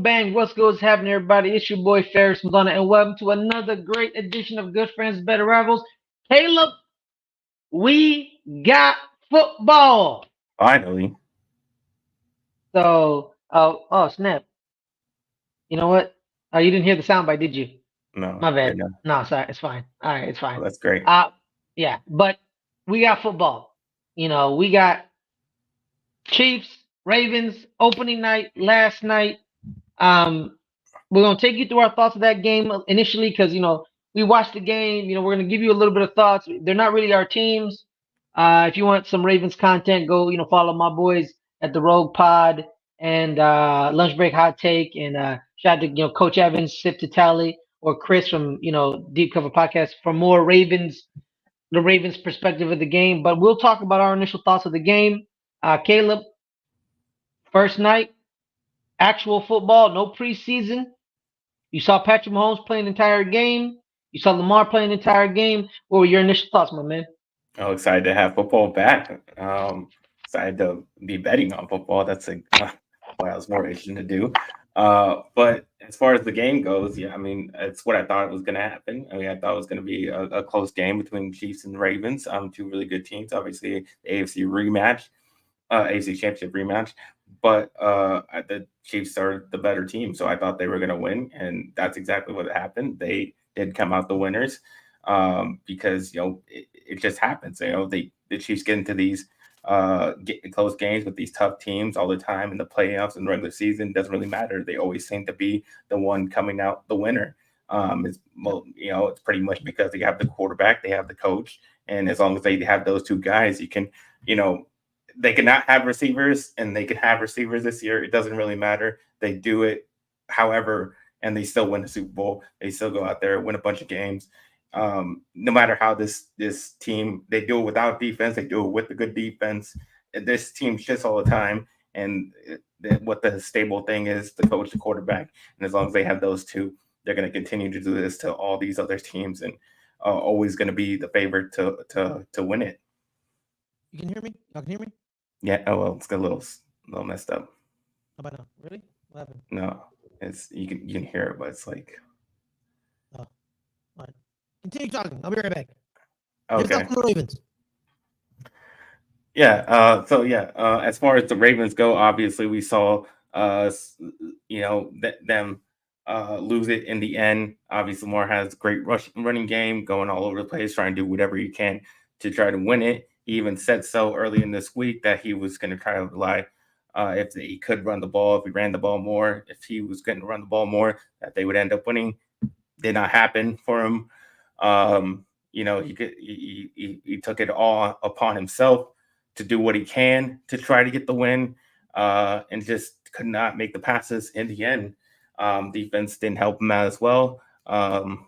bang, what's good? What's happening, everybody? It's your boy Ferris Muthana, and welcome to another great edition of Good Friends, Better Rivals. Caleb, we got football. Finally. So, oh snap! You know what? Oh, you didn't hear the soundbite, did you? No, My I bad. know. No, sorry, it's fine. All right, it's fine. Well, that's great. Uh, yeah, but we got football. We got Chiefs, Ravens opening night last night. Um, we're gonna take you through our thoughts of that game initially because we watched the game. We're gonna give you a little bit of thoughts. They're not really our teams. If you want some Ravens content, go follow my boys at the Rogue Pod and Lunch Break Hot Take and shout out to Coach Evans, Sip to Tally, or Chris from Deep Cover Podcast for more the Ravens perspective of the game. But we'll talk about our initial thoughts of the game. Caleb, first night, actual football, no preseason. You saw Patrick Mahomes play an entire game. You saw Lamar play an entire game. What were your initial thoughts, my man? I'm excited to have football back. Excited to be betting on football. That's what I was more itching to do. But as far as the game goes, yeah, I mean, it's what I thought was going to happen. I mean, I thought it was going to be a close game between Chiefs and Ravens. Two really good teams. Obviously, the AFC rematch, AFC Championship rematch. But the Chiefs are the better team, so I thought they were going to win, and that's exactly what happened. They did come out the winners because it just happens. The Chiefs get into these close games with these tough teams all the time in the playoffs and regular season. It doesn't really matter. They always seem to be the one coming out the winner. It's pretty much because they have the quarterback, they have the coach, and as long as they have those two guys, you can they cannot have receivers, and they can have receivers this year. It doesn't really matter. They do it, however, and they still win the Super Bowl. They still go out there, win a bunch of games. No matter how this team, they do it without defense, they do it with the good defense. This team shits all the time, and what the stable thing is, the coach, the quarterback, and as long as they have those two, they're going to continue to do this to all these other teams, and always going to be the favorite to win it. You can hear me? Y'all can hear me? Yeah. Oh well, it's got a little messed up. How about now? Really? What happened? No, it's you can hear it, but it's like. Oh, all right. Continue talking. I'll be right back. Okay. The Ravens. Yeah. As far as the Ravens go, obviously we saw them lose it in the end. Obviously, Lamar has a great running game, going all over the place, trying to do whatever he can to try to win it. He even said so early in this week that he was going to try to rely if he could run the ball, if he ran the ball more, if he was going to run the ball more, that they would end up winning. Did not happen for him. He took it all upon himself to do what he can to try to get the win, and just could not make the passes in the end. Defense didn't help him out as well. Patrick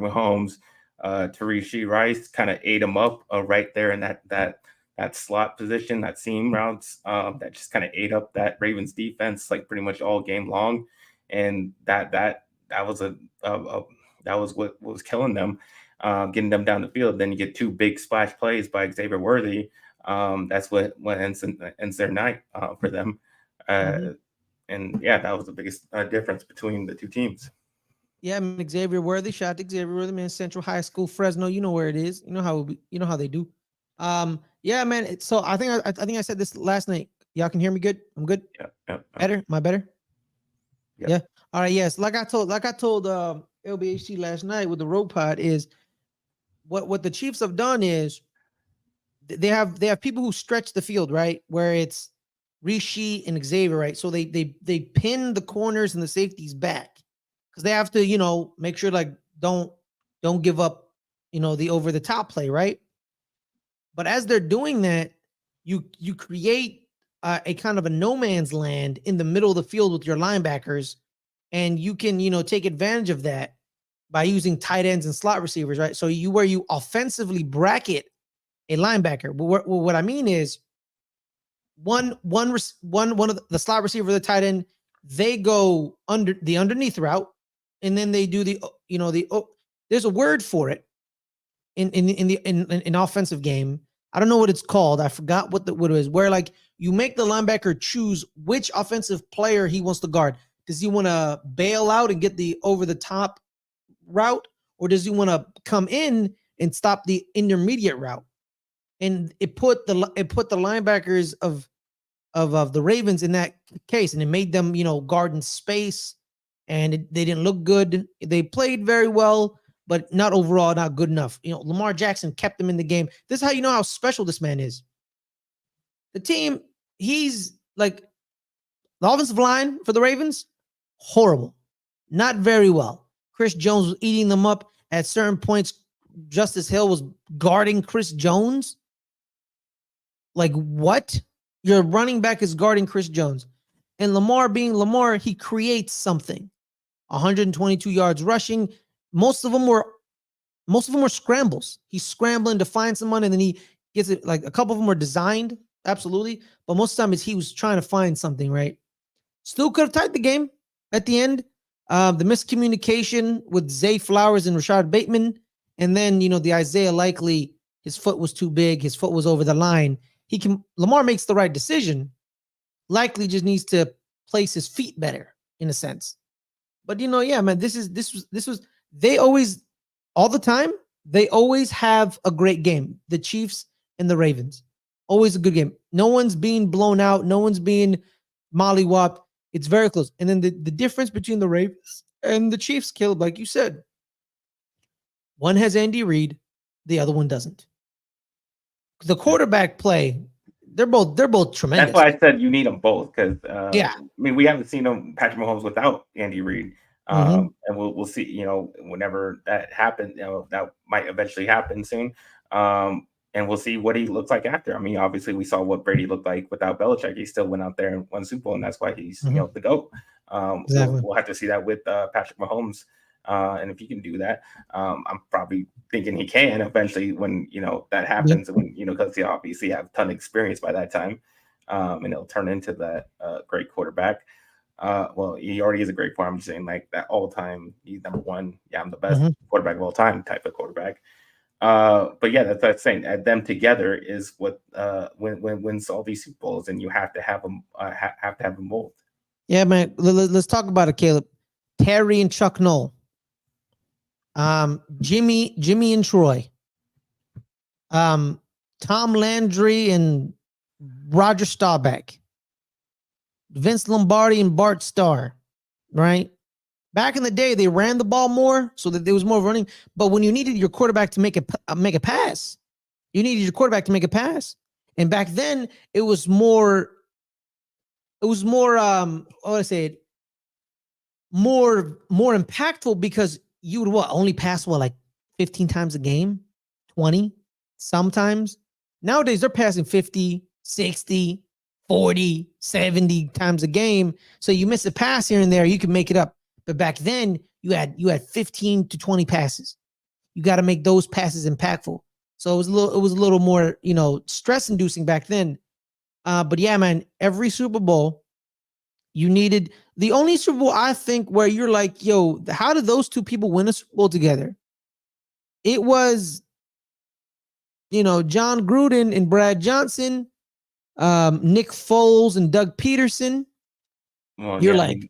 Mahomes, Tarishi Rice kind of ate him up right there in that slot position, that seam routes, that just kind of ate up that Ravens defense like pretty much all game long, and that was what was killing them, getting them down the field. Then you get two big splash plays by Xavier Worthy. That's what ends their night for them. And yeah, that was the biggest difference between the two teams. Yeah, I mean, Xavier Worthy. Shout out to Xavier Worthy, man. Central High School, Fresno. You know where it is. You know how they do. Yeah, man. So I think I said this last night. Y'all can hear me good? I'm good. Yeah. Better? Am I better? Yep. Yeah. All right. Yes. Like I told LBHC last night with the Rogue Pod is what the Chiefs have done is they have people who stretch the field, right? Where it's Rishi and Xavier, right? So they pin the corners and the safeties back because they have to, make sure like don't give up, the over the top play, right? But as they're doing that, you create a kind of a no man's land in the middle of the field with your linebackers, and you can take advantage of that by using tight ends and slot receivers, right? So where you offensively bracket a linebacker. But what I mean is one of the slot receiver, the tight end, they go under the underneath route, and then they do there's a word for it in offensive game. I don't know what it's called. I forgot what it is. Where like you make the linebacker choose which offensive player he wants to guard. Does he want to bail out and get the over the top route, or does he want to come in and stop the intermediate route? And it put the linebackers of the Ravens in that case, and it made them, guard in space, and they didn't look good. They played very well, but not overall, not good enough. Lamar Jackson kept them in the game. This is how you know how special this man is. The team, he's like, the offensive line for the Ravens, horrible. Not very well. Chris Jones was eating them up. At certain points, Justice Hill was guarding Chris Jones. Like, what? Your running back is guarding Chris Jones. And Lamar being Lamar, he creates something. 122 yards rushing. Most of them were scrambles. He's scrambling to find someone, and then he gets it. Like, a couple of them were designed, absolutely. But most of the time he was trying to find something, right? Still could have tied the game at the end. The miscommunication with Zay Flowers and Rashad Bateman. And then, the Isaiah Likely, his foot was too big. His foot was over the line. Lamar makes the right decision. Likely just needs to place his feet better, in a sense. But, yeah, man, this was, they always, all the time, they always have a great game. The Chiefs and the Ravens. Always a good game. No one's being blown out. No one's being mollywopped. It's very close. And then the difference between the Ravens and the Chiefs, Caleb, like you said, one has Andy Reid, the other one doesn't. The quarterback play, they're both tremendous. That's why I said you need them both, because yeah, I mean, we haven't seen Patrick Mahomes without Andy Reid, and we'll see. Whenever that happens, that might eventually happen soon. And we'll see what he looks like after. I mean, obviously, we saw what Brady looked like without Belichick. He still went out there and won Super Bowl, and that's why he's the GOAT. Exactly. We'll have to see that with Patrick Mahomes, and if he can do that, I'm probably thinking he can eventually when that happens. When because he obviously have a ton of experience by that time, and he'll turn into that great quarterback. Well, he already is a great quarterback. I'm just saying, like, that all time, he's number one. Yeah, I'm the best quarterback of all time type of quarterback. But yeah, that's what I'm saying. Them together is what wins all these Super Bowls, and you have to have them have them both. Yeah, man. Let's talk about it, Caleb. Terry and Chuck Noll. Jimmy and Troy. Tom Landry and Roger Staubach. Vince Lombardi and Bart Starr. Right? Back in the day, they ran the ball more, so that there was more running. But when you needed your quarterback to make a pass, you needed your quarterback to make a pass. And back then, it was more. More impactful, because you would only pass like 15 times a game, 20 sometimes. Nowadays, they're passing 50, 60, 40, 70 times a game. So you miss a pass here and there, you can make it up. But back then, you had 15 to 20 passes. You got to make those passes impactful. So it was a little more, stress inducing back then. But yeah, man, every Super Bowl, you needed the only Super Bowl, I think, where you're like, yo, how did those two people win a Super Bowl together? It was, John Gruden and Brad Johnson, Nick Foles and Doug Peterson. Well, you're yeah, like,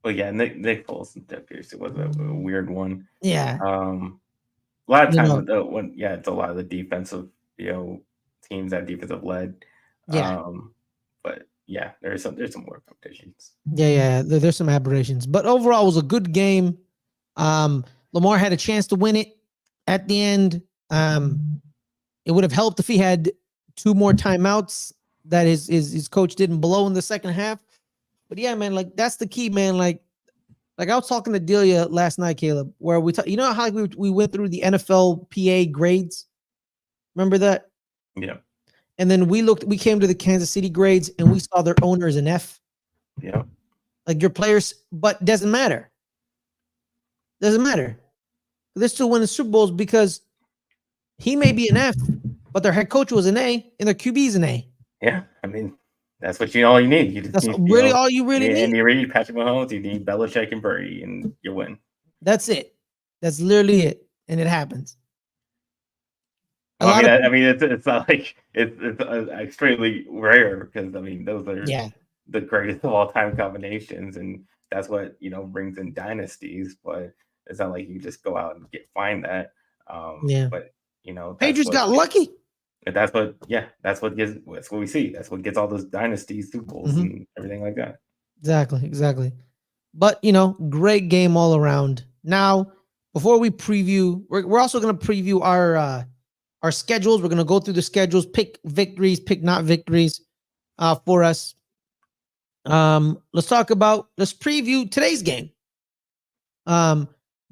Nick Foles and Doug Peterson was a weird one. Yeah. A lot of times, it's a lot of the defensive, teams that defensive led. Yeah. But yeah, there's some more competitions. Yeah. There's some aberrations, but overall, it was a good game. Lamar had a chance to win it at the end. It would have helped if he had 2 more timeouts that his coach didn't blow in the second half. But yeah, man, like, that's the key, man. Like I was talking to Adelia last night, Caleb, where how we went through the NFLPA grades. Remember that? Yeah. And then we came to the Kansas City grades, and we saw their owner as an F. Yeah. Like, your players, but doesn't matter. Doesn't matter. They're still winning Super Bowls because he may be an F, but their head coach was an A, and their QB is an A. Yeah, I mean, that's what all you need. That's really all you really need. Andy Reid, Patrick Mahomes, you need Belichick and Brady, and you win. That's it. That's literally it, and it happens. It's not like it's extremely rare, because those are the greatest of all time combinations, and that's what brings in dynasties. But it's not like you just go out and find that. Yeah. But that's Patriots what got lucky. that's what that's what we see. That's what gets all those dynasties, Super Bowls, and everything like that. Exactly. But great game all around. Now, before we preview, we're also going to preview our schedules. We're going to go through the schedules, pick victories, pick not victories for us. Let's preview today's game.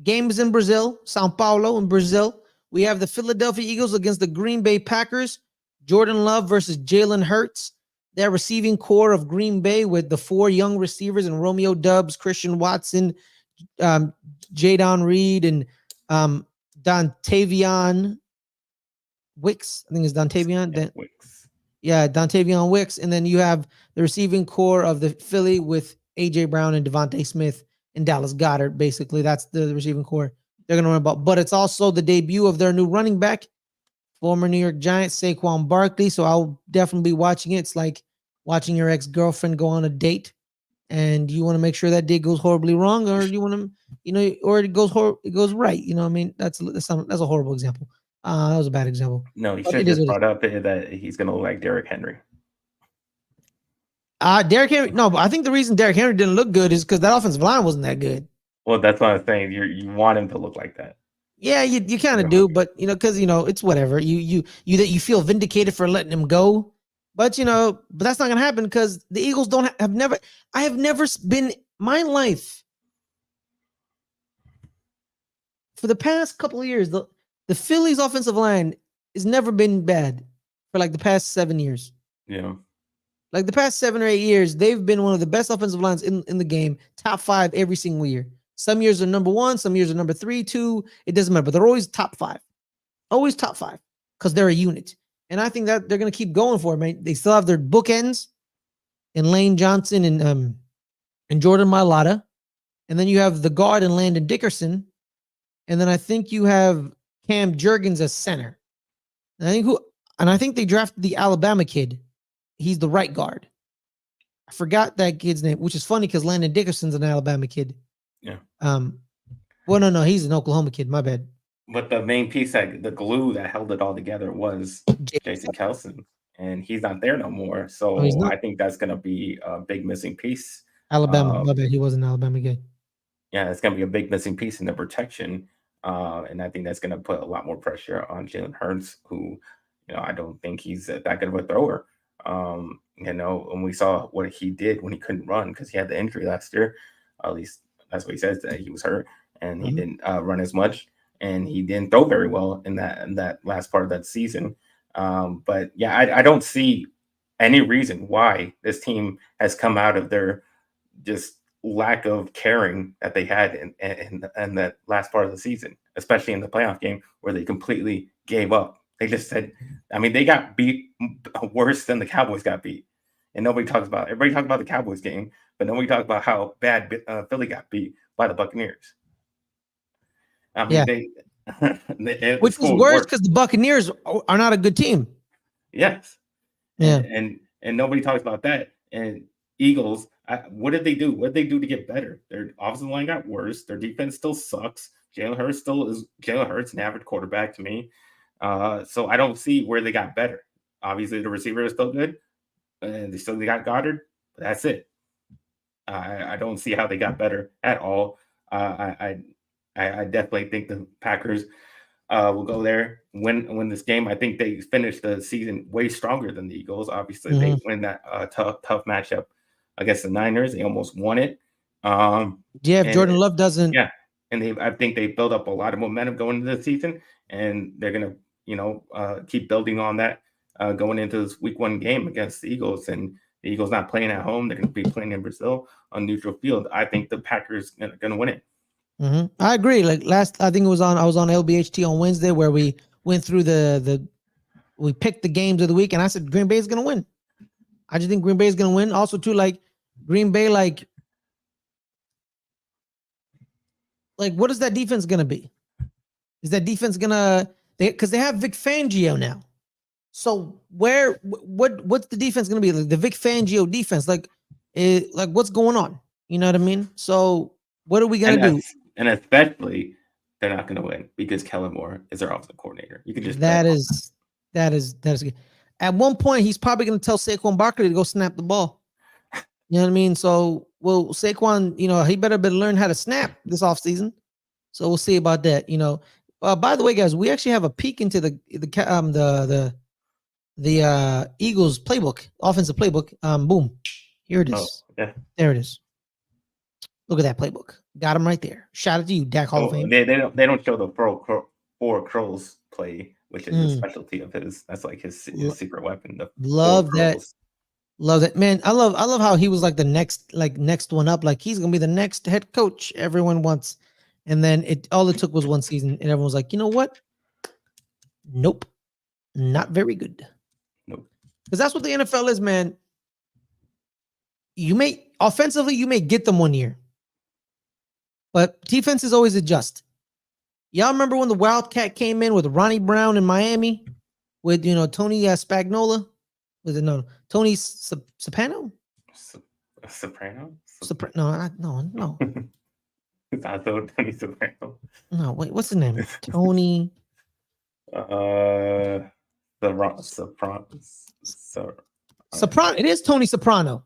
Games in Brazil, Sao Paulo in Brazil. We have the Philadelphia Eagles against the Green Bay Packers. Jordan Love versus Jalen Hurts. Their receiving core of Green Bay with the 4 young receivers and Romeo Doubs, Christian Watson, Jadon Reed, and Dontavion Wicks. I think it's Dontavion. Wicks. Yeah, Dontavion Wicks. And then you have the receiving core of the Philly with A.J. Brown and Devontae Smith and Dallas Goedert. Basically, that's the receiving core they're going to run about. But it's also the debut of their new running back, former New York Giants, Saquon Barkley. So I'll definitely be watching it. It's like watching your ex-girlfriend go on a date, and you want to make sure that date goes horribly wrong, or you want to, or it goes right. You know what I mean? That's a horrible example. That was a bad example. No, you should have just brought up that he's going to look like Derrick Henry. Derrick Henry. No, but I think the reason Derrick Henry didn't look good is because that offensive line wasn't that good. Well, that's what I'm saying. You want him to look like that. Yeah, you kind of do, but because it's whatever. You feel vindicated for letting him go, but but that's not gonna happen because the Eagles I have never been my life for the past couple of years. The Phillies offensive line has never been bad for like the past 7 years. Yeah. Like the past 7 or 8 years, they've been one of the best offensive lines in the game, top 5 every single year. Some years are number 1, some years are number 3, 2. It doesn't matter, but they're always top 5. Always top 5 because they're a unit. And I think that they're going to keep going for it, man. They still have their bookends in Lane Johnson and Jordan Mailata. And then you have the guard in Landon Dickerson. And then I think you have Cam Jurgens as center. And I think they drafted the Alabama kid. He's the right guard. I forgot that kid's name, which is funny because Landon Dickerson's an Alabama kid. Yeah. Well, no, he's an Oklahoma kid. My bad. But the main piece, the glue that held it all together, was Jason Kelson, and he's not there no more. So I think that's going to be a big missing piece. Alabama. My bad. He was an Alabama kid. Yeah, it's going to be a big missing piece in the protection, and I think that's going to put a lot more pressure on Jalen Hurts, who, I don't think he's that good of a thrower. And we saw what he did when he couldn't run because he had the injury last year. At least that's what he says, that he was hurt and he didn't run as much, and he didn't throw very well in that last part of that season. But yeah, I don't see any reason why this team has come out of their just lack of caring that they had in that last part of the season, especially in the playoff game where they completely gave up. They just said, they got beat worse than the Cowboys got beat. And everybody talks about the Cowboys game, but nobody talks about how bad Philly got beat by the Buccaneers. Which was worse because the Buccaneers are not a good team. Yes. Yeah. And nobody talks about that. And Eagles, what did they do? What did they do to get better? Their offensive line got worse. Their defense still sucks. Jalen Hurts, an average quarterback to me. So I don't see where they got better. Obviously, the receiver is still good, and they got Goddard. But that's it. I don't see how they got better at all. I definitely think the Packers will go there, win this game. I think they finished the season way stronger than the Eagles. Obviously, they win that tough matchup against the Niners. They almost won it. If Jordan Love doesn't. Yeah, and I think they built up a lot of momentum going into the season, and they're gonna keep building on that going into this week 1 game against the Eagles. And the Eagles not playing at home; they're gonna be playing in Brazil on neutral field. I think the Packers are gonna win it. I agree. Like I think I was on LBHT on Wednesday where we went through we picked the games of the week, and I said Green Bay is gonna win. I just think Green Bay is gonna win. Also, too, like Green Bay, like what is that defense gonna be? Is that defense because they have Vic Fangio now? So what's the defense gonna be? Like the Vic Fangio defense, like what's going on? You know what I mean? So what are we gonna do? And especially, they're not going to win because Kellen Moore is their offensive coordinator. You can just That is good. At one point, he's probably gonna tell Saquon Barkley to go snap the ball. You know what I mean? So, well, Saquon, he better learn how to snap this offseason. So we'll see about that. By the way, guys, we actually have a peek into the Eagles playbook, offensive playbook. Boom, here it is. Oh, yeah. There it is. Look at that playbook. Got him right there. Shout out to you, Dak Hall of Fame. They don't show the four crows play, which is a specialty of his. That's like his secret weapon. Love that. Love that, man. I love how he was like the next one up. Like he's gonna be the next head coach everyone wants. And then all it took was one season, and everyone was like, you know what? Nope, not very good. Nope. Because that's what the NFL is, man. You may get them one year, but defenses always adjust. Y'all remember when the Wildcat came in with Ronnie Brown in Miami, with Tony Spagnuolo? Was it Tony Soprano? Soprano? No. I thought Tony Soprano. No, wait, what's his name? Tony. Soprano. Soprano. It is Tony Soprano.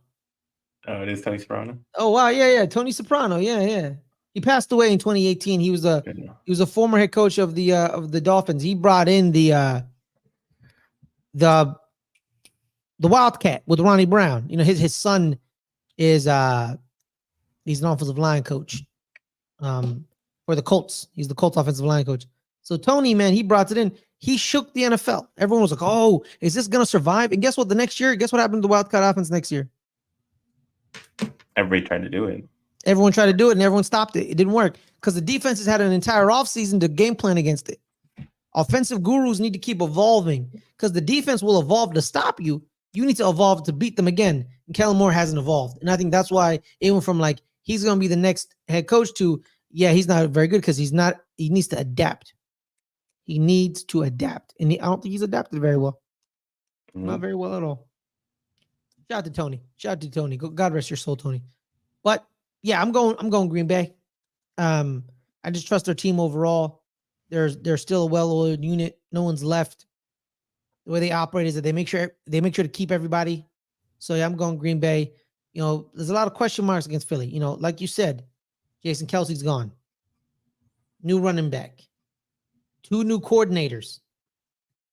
Oh, it is Tony Soprano. Oh wow, yeah, Tony Soprano. Yeah. He passed away in 2018. He was a former head coach of the Dolphins. He brought in the Wildcat with Ronnie Brown. His son is he's an offensive line coach for the Colts. He's the Colts offensive line coach. So Tony, man, he brought it in. He shook the NFL. Everyone was like, "Oh, is this gonna survive?" And guess what? Guess what happened to the Wildcat offense next year? Everybody tried to do it. Everyone tried to do it, and everyone stopped it. It didn't work because the defenses had an entire offseason to game plan against it. Offensive gurus need to keep evolving because the defense will evolve to stop you. You need to evolve to beat them again. And Kellen Moore hasn't evolved. And I think that's why it went from like, he's going to be the next head coach to, yeah, he's not very good because he needs to adapt. He needs to adapt. And I don't think he's adapted very well. Mm-hmm. Not very well at all. Shout out to Tony. God rest your soul, Tony. But yeah, I'm going Green Bay. I just trust their team overall. They're still a well-oiled unit. No one's left. The way they operate is that they make sure to keep everybody. So yeah, I'm going Green Bay. There's a lot of question marks against Philly. Like you said, Jason Kelce's gone. New running back. 2 new coordinators.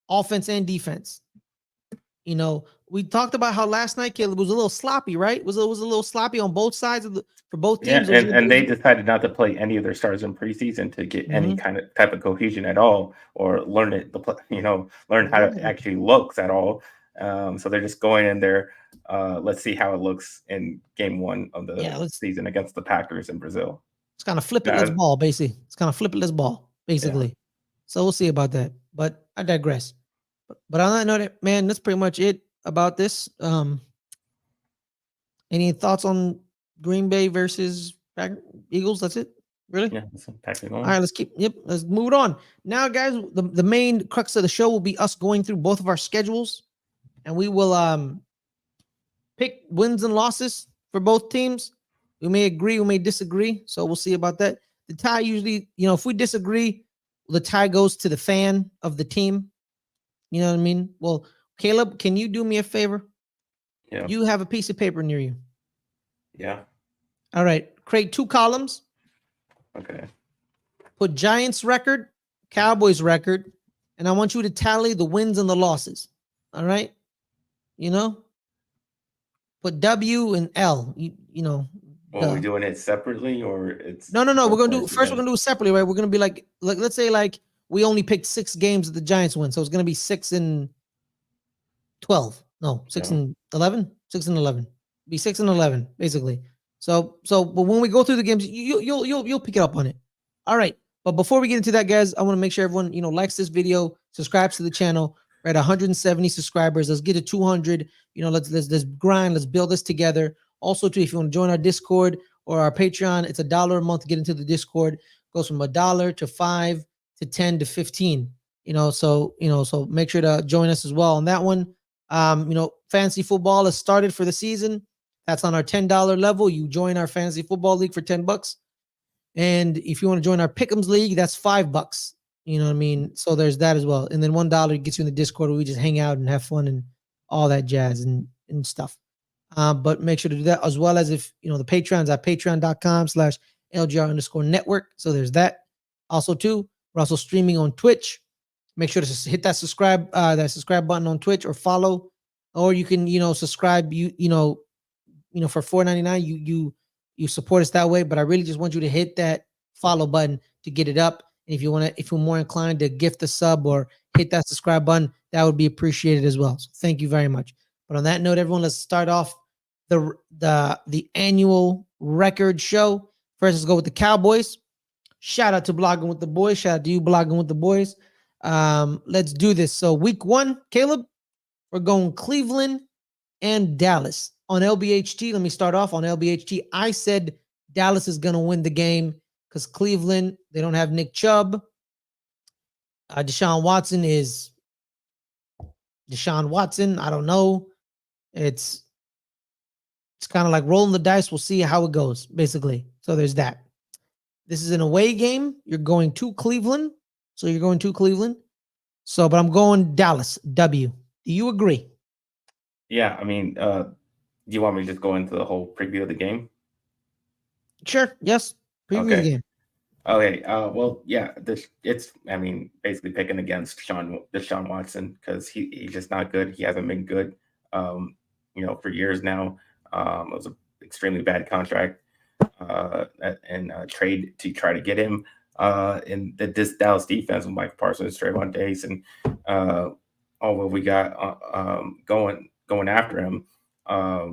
Offense and defense. We talked about how last night, Caleb, was a little sloppy, right? It was a little sloppy on both sides for both teams. Yeah, and they decided not to play any of their stars in preseason to get any type of cohesion at all, or learn how it actually looks at all. So they're just going in there. Let's see how it looks in game 1 of the season against the Packers in Brazil. It's kind of flip it, let's ball, basically. Yeah. So we'll see about that. But I digress. But on that note, man, that's pretty much it about this. Any thoughts on Green Bay versus Eagles? That's it? Really? Yeah. All right, let's move it on. Now, guys, the main crux of the show will be us going through both of our schedules, and we will pick wins and losses for both teams. We may agree, we may disagree, so we'll see about that. The tie usually, if we disagree, the tie goes to the fan of the team. You know what I mean? Well, Caleb, can you do me a favor? Yeah. You have a piece of paper near you. Yeah. All right. Create 2 columns. Okay. Put Giants record, Cowboys record, and I want you to tally the wins and the losses. All right? Put W and L. Are we doing it sepaately or it's No. We're gonna do it separately, right? We're gonna be like let's say we only picked 6 games that the Giants win. So it's going to be 6 and 12. No, 6 and 11. 6 and 11. Be 6 and 11, basically. So, but when we go through the games, you'll pick it up on it. All right. But before we get into that, guys, I want to make sure everyone, likes this video, subscribes to the channel. We're at 170 subscribers. Let's get to 200. Let's grind. Let's build this together. Also, too, if you want to join our Discord or our Patreon, it's $1 a month to get into the Discord. It goes from $1 to $5 to 10 to 15. So make sure to join us as well on that one. Fantasy football has started for the season. That's on our $10 level. You join our fantasy football league for $10. And if you want to join our Pick'ems league, that's $5. You know what I mean? So there's that as well. And then $1 gets you in the Discord where we just hang out and have fun and all that jazz and stuff. But make sure to do that, as well as if the Patreon's at patreon.com/LGR_network. So there's that. Also, too, we're also streaming on Twitch. Make sure to hit that subscribe button on Twitch or follow, or you can subscribe for $4.99. You support us that way. But I really just want you to hit that follow button to get it up. And if you're more inclined to gift a sub or hit that subscribe button, that would be appreciated as well. So thank you very much. But on that note, everyone, let's start off the annual record show. First, let's go with the Cowboys. Shout out to Blogging with the Boys. Shout out to you, Blogging with the Boys. Let's do this. So week 1, Caleb, we're going Cleveland and Dallas. On LBHT, let me start off on LBHT. I said Dallas is going to win the game because Cleveland, they don't have Nick Chubb. Deshaun Watson is Deshaun Watson. I don't know. It's kind of like rolling the dice. We'll see how it goes, basically. So there's that. This is an away game. You're going to Cleveland. So you're going to Cleveland. So, but I'm going Dallas, W. Do you agree? Yeah, I mean, do you want me to just go into the whole preview of the game? Sure. Yes. Preview the game. Okay. Well, yeah. It's basically picking against Deshaun Watson because he's just not good. He hasn't been good, for years now. It was an extremely bad contract and trade to try to get him. And this Dallas defense with Mike Parsons, Trayvon Diggs, and all what we got going after him. We're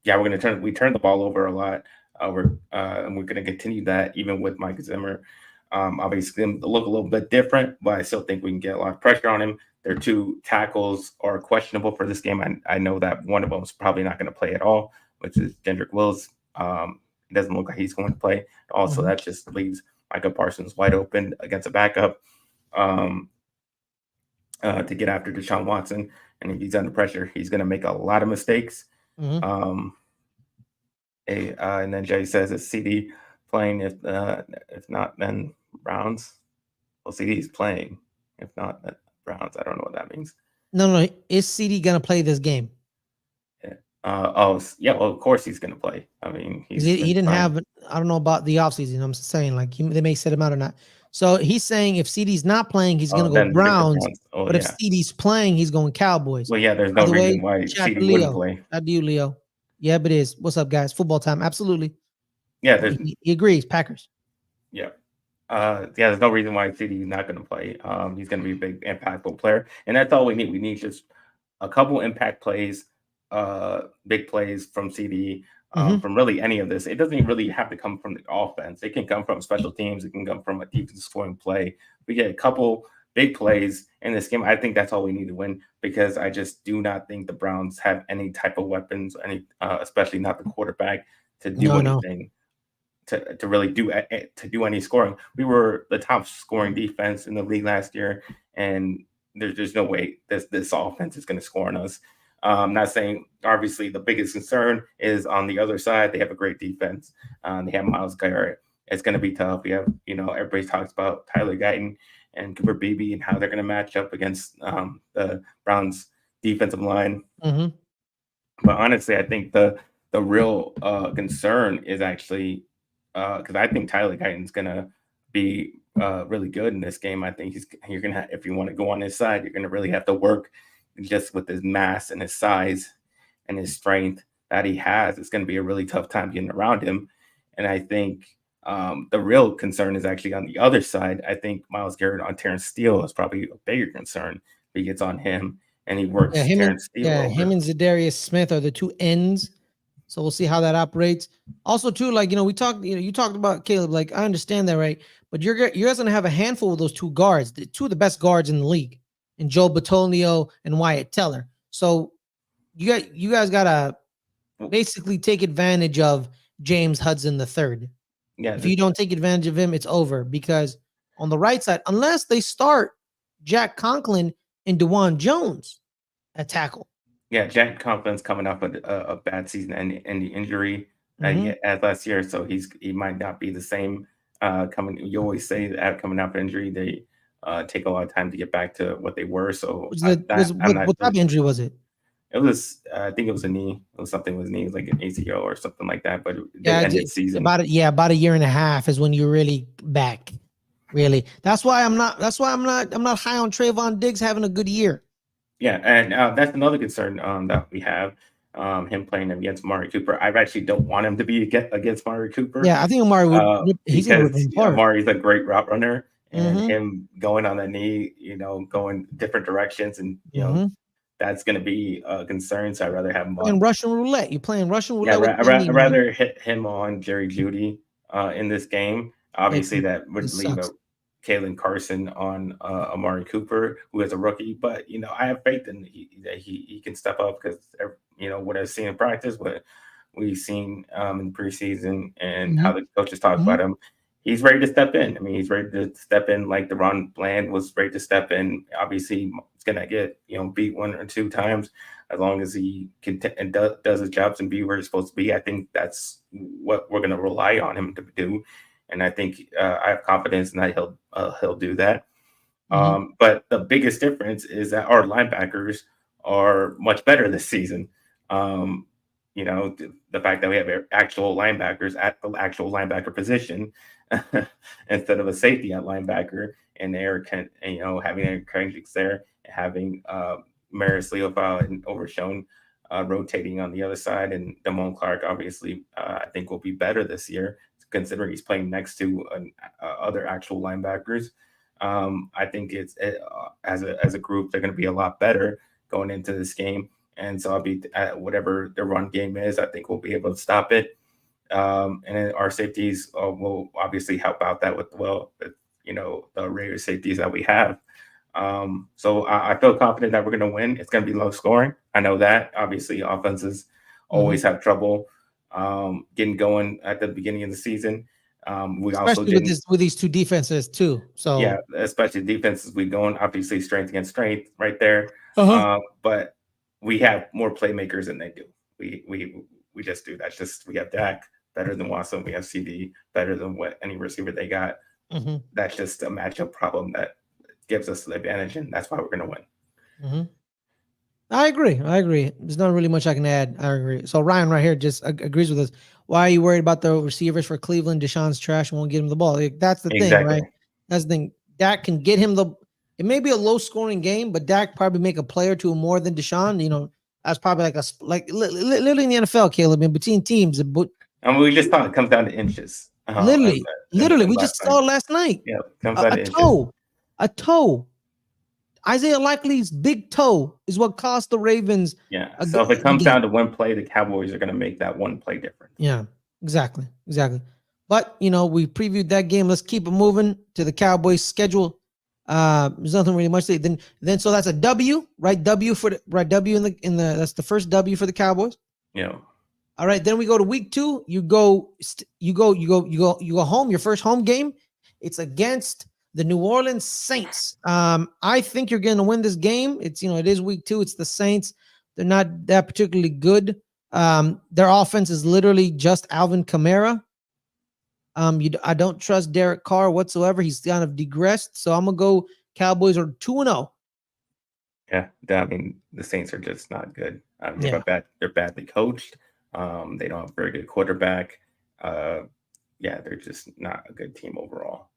gonna turn the ball over a lot. And we're gonna continue that even with Mike Zimmer. Obviously, going to look a little bit different, but I still think we can get a lot of pressure on him. Their 2 tackles are questionable for this game. I know that one of them is probably not going to play at all, which is Jedrick Wills. It doesn't look like he's going to play. Also, that just leaves Micah Parsons wide open against a backup to get after Deshaun Watson. And if he's under pressure, he's going to make a lot of mistakes. And then Jay says it's CD playing. If not, then Browns. Well, CD's playing. If not, then Browns. I don't know what that means. No. Is CD going to play this game? Well, of course he's going to play. I mean, he didn't have. I don't know about the offseason. I'm saying they may set him out or not. So he's saying if CD's not playing, he's going to go Browns. But if CD's playing, he's going Cowboys. Well, yeah, there's no reason why CD wouldn't play. I do, Leo. Yeah, but it is. What's up, guys? Football time. Absolutely. Yeah, he agrees. Packers. Yeah. There's no reason why CD is not going to play. He's going to be a big, impactful player, and that's all we need. We need just a couple impact plays, big plays from CD, from really any of this. It doesn't really have to come from the offense. It can come from special teams. It can come from a defensive scoring play. We get a couple big plays in this game. I think that's all we need to win because I just do not think the Browns have any type of weapons, especially not the quarterback, to do anything. To really do any scoring. We were the top scoring defense in the league last year, and there's no way this offense is going to score on us. I'm not saying, obviously, the biggest concern is on the other side. They have a great defense. They have Myles Garrett. It's going to be tough. We have, everybody talks about Tyler Guyton and Cooper Beebe and how they're going to match up against the Browns defensive line. But honestly, I think the real concern is actually because I think Tyler Guyton's going to be really good in this game. I think you're going to, if you want to go on his side, you're going to really have to work just with his mass and his size and his strength that he has. It's going to be a really tough time getting around him. And I think the real concern is actually on the other side. I think Myles Garrett on Terrence Steele is probably a bigger concern. If he gets on him and he works Terrence Steele over. Him and Zadarius Smith are the 2 ends. So we'll see how that operates. Also, too, we talked, you talked about Caleb. I understand that, right? But you're guys going to have a handful of those 2 guards, the 2 of the best guards in the league, and Joe Bitonio and Wyatt Teller. So you guys got to basically take advantage of James Hudson III. Yeah. If you don't take advantage of him, it's over because on the right side, unless they start Jack Conklin and DeJuan Jones at tackle. Yeah, Jack Conklin's coming off a bad season and the injury Mhm. as last year, so he might not be the same. Coming, you always say that coming off injury, they take a lot of time to get back to what they were. So Was the was I'm what not. what type of injury was it? It was, I think it was a knee. It was something with his knee, it was like an ACL or something like that. But they Yeah, ended the season. about a year and a half is when you're really back. Really, that's why I'm not high on Trayvon Diggs having a good year. Yeah, and that's another concern that we have. Him playing against Amari Cooper. I actually don't want him to be against Amari Cooper Yeah, I think Amari he's gonna rip because him apart. Amari's a great route runner, and Mm-hmm. him going on the knee, going different directions, and Mm-hmm. that's going to be a concern. So I'd rather have him Playing on. Russian roulette. You're playing Russian Yeah, roulette with that knee, I'd man. rather hit him on Jerry Judy in this game. Yeah, Obviously, that it would leave sucks. a Kalen Carson on Amari Cooper, who is a rookie. But I have faith in that he can step up because what I've seen in practice, what we've seen in preseason, and Mm-hmm. how the coaches talk Mm-hmm. about him. He's ready to step in. I mean, he's ready to step in like Deron Bland was ready to step in. Obviously, he's gonna get beat one or two times as long as he can and does his jobs and be where he's supposed to be. I think that's what we're gonna rely on him to do, and I think I have confidence in that he'll do that. Mm-hmm. But the biggest difference is that our linebackers are much better this season. Um, the fact that we have actual linebackers at the actual linebacker position instead of a safety at linebacker, and Eric, having Eric Kendricks there, having Maris Leofau and Overshown rotating on the other side, and Damone Clark, obviously, I think will be better this year, considering he's playing next to other actual linebackers. I think it's as a group, they're going to be a lot better going into this game, and so I'll be whatever the run game is. I think we'll be able to stop it, and then our safeties will obviously help out that with the Raiders safeties that we have. So I feel confident that we're going to win. It's going to be low scoring. I know that. Obviously, offenses Mm-hmm. always have trouble getting going at the beginning of the season. We also Especially with didn't. these two defenses too. Yeah, So especially defenses, we going obviously strength against strength right there. uh-huh. But we have more playmakers than they do. We just do. That's just we have Dak better than Watson. We have CD better than what any receiver they got. Mm-hmm. That's just a matchup problem that gives us the advantage, and that's why we're going to win. Mm-hmm. I agree. There's not really much I can add. I agree. So Ryan right here just agrees with us. Why are you worried about the receivers for Cleveland? Deshaun's trash and won't get him the ball. Like, that's the thing, Exactly. right? That's the thing. Dak can get him the. It may be a low scoring game, but Dak probably make a play or two more than Deshaun. That's probably literally in the NFL, Caleb, in between teams. But We just thought it comes down to inches. literally, we just Last saw night. last night. Yeah, it comes A, down a to inches. toe. Isaiah Likely's big toe is what cost the Ravens. Yeah. So if it comes down to one play, the Cowboys are going to make that one play difference. Yeah, exactly. But we previewed that game. Let's keep it moving to the Cowboys schedule. There's nothing really much to say. Then so that's a W, right? W in the that's the first W for the Cowboys. Yeah. All right. Then we go to week 2. You go home. Your first home game. It's against the New Orleans Saints. I think you're going to win this game. It is week 2. It's the Saints. They're not that particularly good. Their offense is literally just Alvin Kamara. I don't trust Derek Carr whatsoever. He's kind of digressed. So I'm gonna go Cowboys are 2-0. Yeah, I mean the Saints are just not good. They're badly coached. They don't have a very good quarterback. They're just not a good team overall.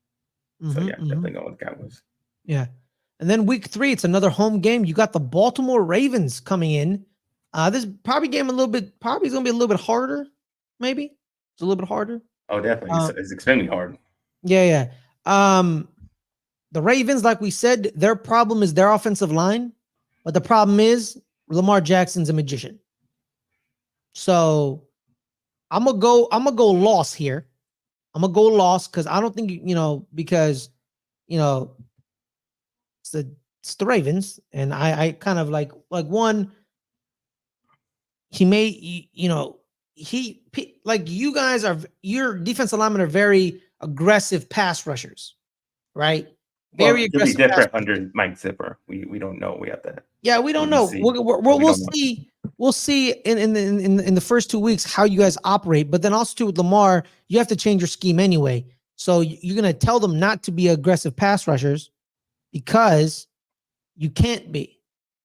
So definitely going with Cowboys. Yeah, and then week 3, it's another home game. You got the Baltimore Ravens coming in. This probably game probably is gonna be a little bit harder. Maybe it's a little bit harder. Oh, definitely, it's extremely hard. Yeah. The Ravens, like we said, their problem is their offensive line, but the problem is Lamar Jackson's a magician. So I'm gonna go loss here. I'm gonna go loss because I don't think because it's the Ravens, and I kind of like one. He may you guys are your defensive linemen are very aggressive pass rushers, right? Very it'll be aggressive pass different rush. under Mike Zipper. We don't know. We have to Yeah, we don't wait and know. see. We'll We don't know. see. We'll see in the first 2 weeks how you guys operate. But then also too with Lamar, you have to change your scheme anyway. So you're gonna tell them not to be aggressive pass rushers because you can't be.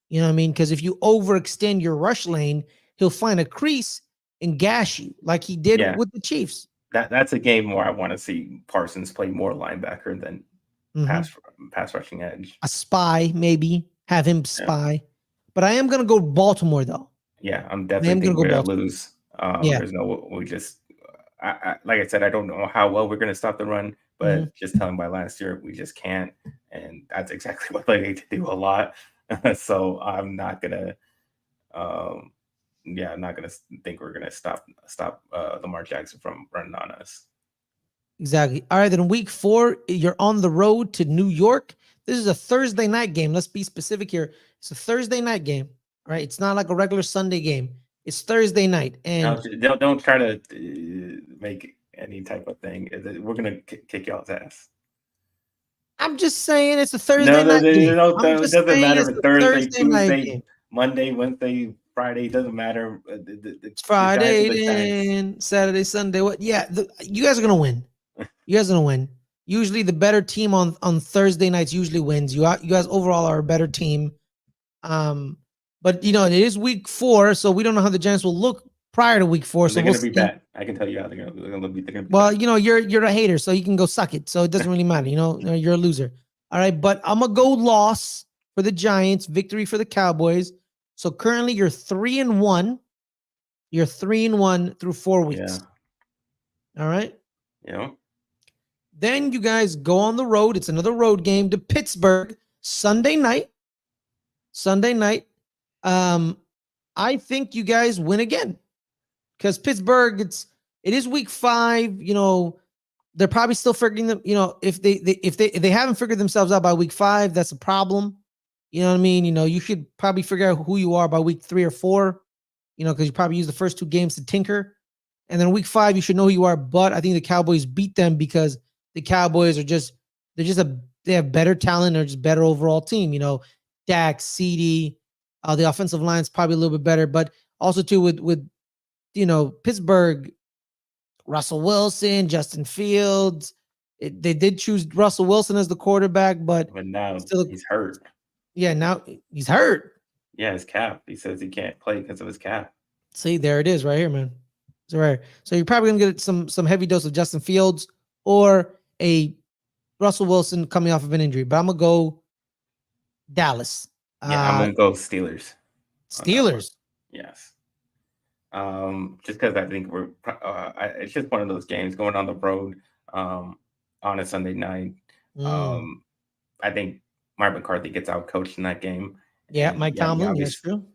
You know what I mean? Because if you overextend your rush lane, he'll find a crease and gash you like he did Yeah. with the Chiefs. That's a game where I want to see Parsons play more linebacker than Mhm. pass rushing edge. A spy, maybe have him spy. But I am gonna go Baltimore though. Yeah, I'm I am definitely gonna think go we're gonna Baltimore. lose. Yeah. There's no we just like I said, I don't know how well we're gonna stop the run, but Mhm. just telling by last year, we just can't, and that's exactly what they need to do a lot. So I'm not gonna, I'm not gonna think we're gonna stop Lamar Jackson from running on us. Exactly. All right, then week 4, you're on the road to New York. This is a Thursday night game. Let's be specific here. It's a Thursday night game. All right. It's not like a regular Sunday game. It's Thursday night. And Don't try to make any type of thing. We're gonna kick y'all's ass. I'm just saying it's a Thursday night game. I'm It just doesn't saying matter it's if a Thursday, Thursday night Tuesday, game. Monday, Wednesday, Friday. Doesn't matter. It's Friday, The Giants. then Saturday, Sunday. What? Yeah, you guys are gonna win. You guys are gonna win. Usually, the better team on Thursday nights usually wins. You guys overall are a better team. But it is week 4, so we don't know how the Giants will look prior to week 4. So They're we'll gonna be see. bad. I can tell you how they're gonna be. Well, bad. you're a hater, so you can go suck it. So it doesn't really matter. You're a loser. All right, but I'm gonna go loss for the Giants, victory for the Cowboys. So currently you're 3-1. You're 3-1 through 4 weeks. All right. Then you guys go on the road. It's another road game to Pittsburgh Sunday night. I think you guys win again because Pittsburgh. It is week 5. They're probably still figuring them. If they haven't figured themselves out by week 5, that's a problem. You know what I mean? You should probably figure out who you are by week 3 or 4. Because you probably use the first 2 games to tinker, and then week 5 you should know who you are. But I think the Cowboys beat them because the Cowboys they have better talent. They're just better overall team. Dak, CD, the offensive line's probably a little bit better, but also too with Pittsburgh, Russell Wilson, Justin Fields. They did choose Russell Wilson as the quarterback, but now still, he's hurt. Yeah, now he's hurt. Yeah, his cap. He says he can't play because of his cap. See, there it is right here, man. It's right. So you're probably gonna get some heavy dose of Justin Fields or a Russell Wilson coming off of an injury. But I'm gonna go Dallas. Yeah, I'm gonna go Steelers. Steelers. Yes. Just because I think it's just one of those games going on the road on a Sunday night. I think Mark McCarthy gets out coached in that game. Yeah, Mike Tomlin. That's true.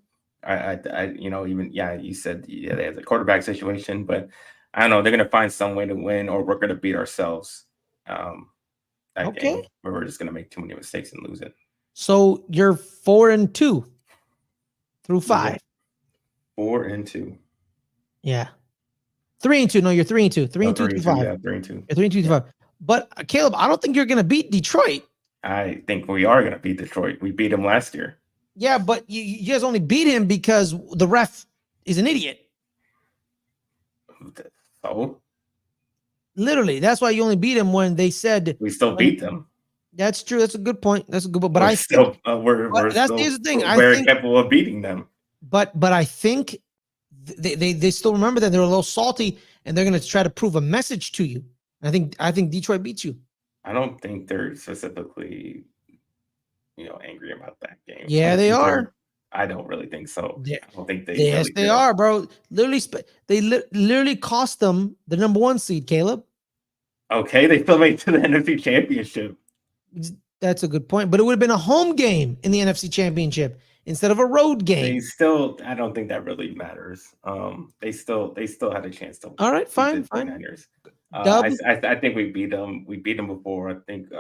You said they have a quarterback situation, but I don't know. They're gonna find some way to win, or we're gonna beat ourselves. That game where we're just gonna make too many mistakes and lose it. So you're 4-2 through 5. 4-2. Yeah. 3-2. No, you're 3-2. 3-2 through 5. Yeah, 3-2. You're 3-2 through 5. But Caleb, I don't think you're gonna beat Detroit. I think we are gonna beat Detroit. We beat them last year. Yeah, but you guys only beat him because the ref is an idiot. So? Literally, that's why you only beat him when they said we still beat them. That's true. That's a good point. That's a good point. But that's the thing. I think capable of beating them. But I think they still remember that they're a little salty and they're going to try to prove a message to you. I think Detroit beats you. I don't think they're specifically angry about that game. Yeah, they are. I don't really think so. Yeah. I don't think they. Yes, really they are, bro. Literally cost them the number 1 seed, Caleb. Okay, they still made it to the NFC Championship. That's a good point, but it would have been a home game in the NFC Championship instead of a road game. I don't think that really matters. They still had a chance to. All right, fine. I think we beat them. We beat them before. I think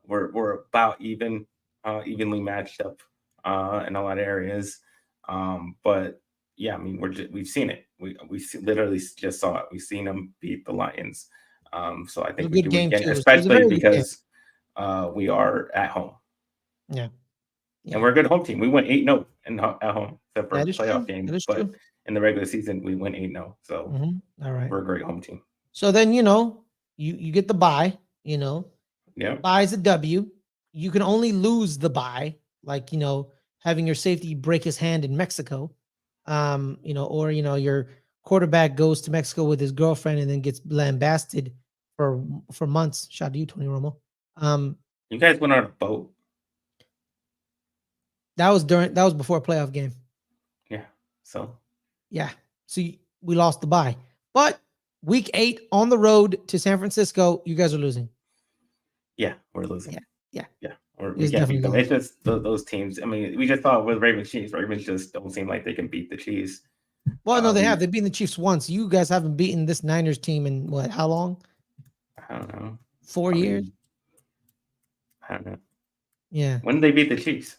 we're about evenly matched up in a lot of areas. But yeah, I mean we've seen it. We literally just saw it. We've seen them beat the Lions. So I think we do again, especially because we are at home. Yeah. Yeah. And we're a good home team. We went 8-0 at home, except for That is playoff true. game. That is But true. in the regular season, we went 8-0. So All right. we're a great home team. So then you get the bye. Yeah. Bye is a W. You can only lose the bye, like having your safety break his hand in Mexico, or your quarterback goes to Mexico with his girlfriend and then gets lambasted for months. Shout out to you, Tony Romo. You guys went on a boat. That was before a playoff game. Yeah. So we lost the bye, but week 8 on the road to San Francisco, you guys are losing. Yeah, we're losing. Yeah. We can't beat them. It's just those teams. I mean, we just saw with Ravens Chiefs. Ravens just don't seem like they can beat the Chiefs. Well, no, they have. They've beaten the Chiefs once. You guys haven't beaten this Niners team in what? How long? I don't know. 4 years? I don't know. Yeah. When did they beat the Chiefs?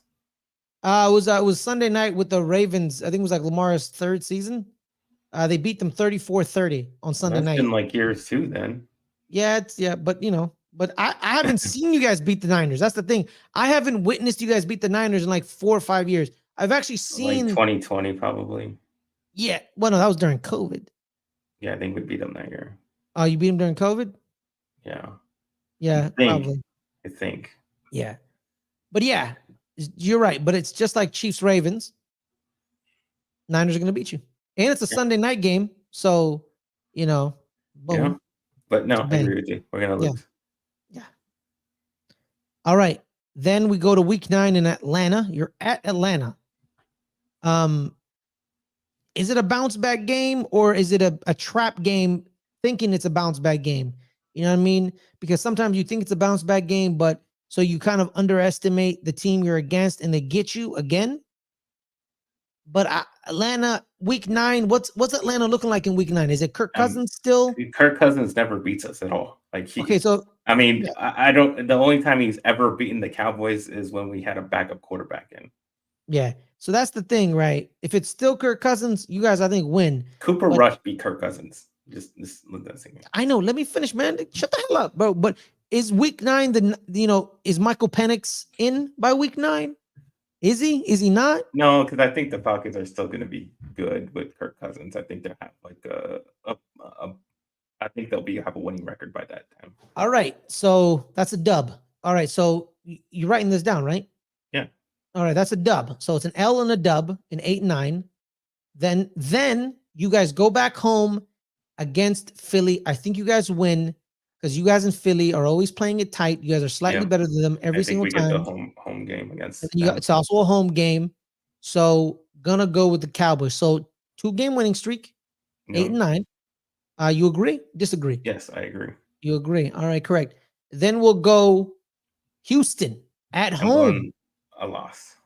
It was Sunday night with the Ravens. I think it was like Lamar's 3rd season. They beat them 34-30 on Sunday night. Been like years too then. Yeah, but but I haven't seen you guys beat the Niners. That's the thing. I haven't witnessed you guys beat the Niners in like 4 or 5 years. I've actually seen like 2020 probably. Yeah. Well, no, that was during COVID. Yeah, I think we beat them that year. Oh, you beat them during COVID? Yeah. Yeah, probably. I think. Yeah. But yeah, you're right. But it's just like Chiefs Ravens. Niners are going to beat you. And it's a Sunday night game. So, boom. Yeah. But no, I agree with you. We're going to lose. Yeah. All right. Then we go to week 9 in Atlanta. You're at Atlanta. Is it a bounce back game or is it a trap game thinking it's a bounce back game? You know what I mean? Because sometimes you think it's a bounce back game, but so you kind of underestimate the team you're against and they get you again. But Atlanta, week 9, what's Atlanta looking like in week 9? Is it Kirk Cousins still? Kirk Cousins never beats us at all. Okay, so I mean, I don't. The only time he's ever beaten the Cowboys is when we had a backup quarterback in. Yeah, so that's the thing, right? If it's still Kirk Cousins, you guys, I think, win. Cooper Rush beat Kirk Cousins. Just look that thing. I know. Let me finish, man. Shut the hell up, bro. But is week 9 is Michael Penix in by week 9? Is he? Is he not? No, because I think the Falcons are still going to be good with Kirk Cousins. I think they'll have like I think they'll have a winning record by that time. All right, so that's a dub. All right, so you're writing this down, right? Yeah. All right, that's a dub. So it's an L and a dub in 8 and 9. Then you guys go back home against Philly. I think you guys win because you guys in Philly are always playing it tight. You guys are slightly better than them every single time. Get the home game against. It's also a home game, so gonna go with the Cowboys. So 2-game winning streak, 8 and 9. You agree? Disagree? Yes, I agree. You agree? All right, correct. Then we'll go Houston at home. A loss.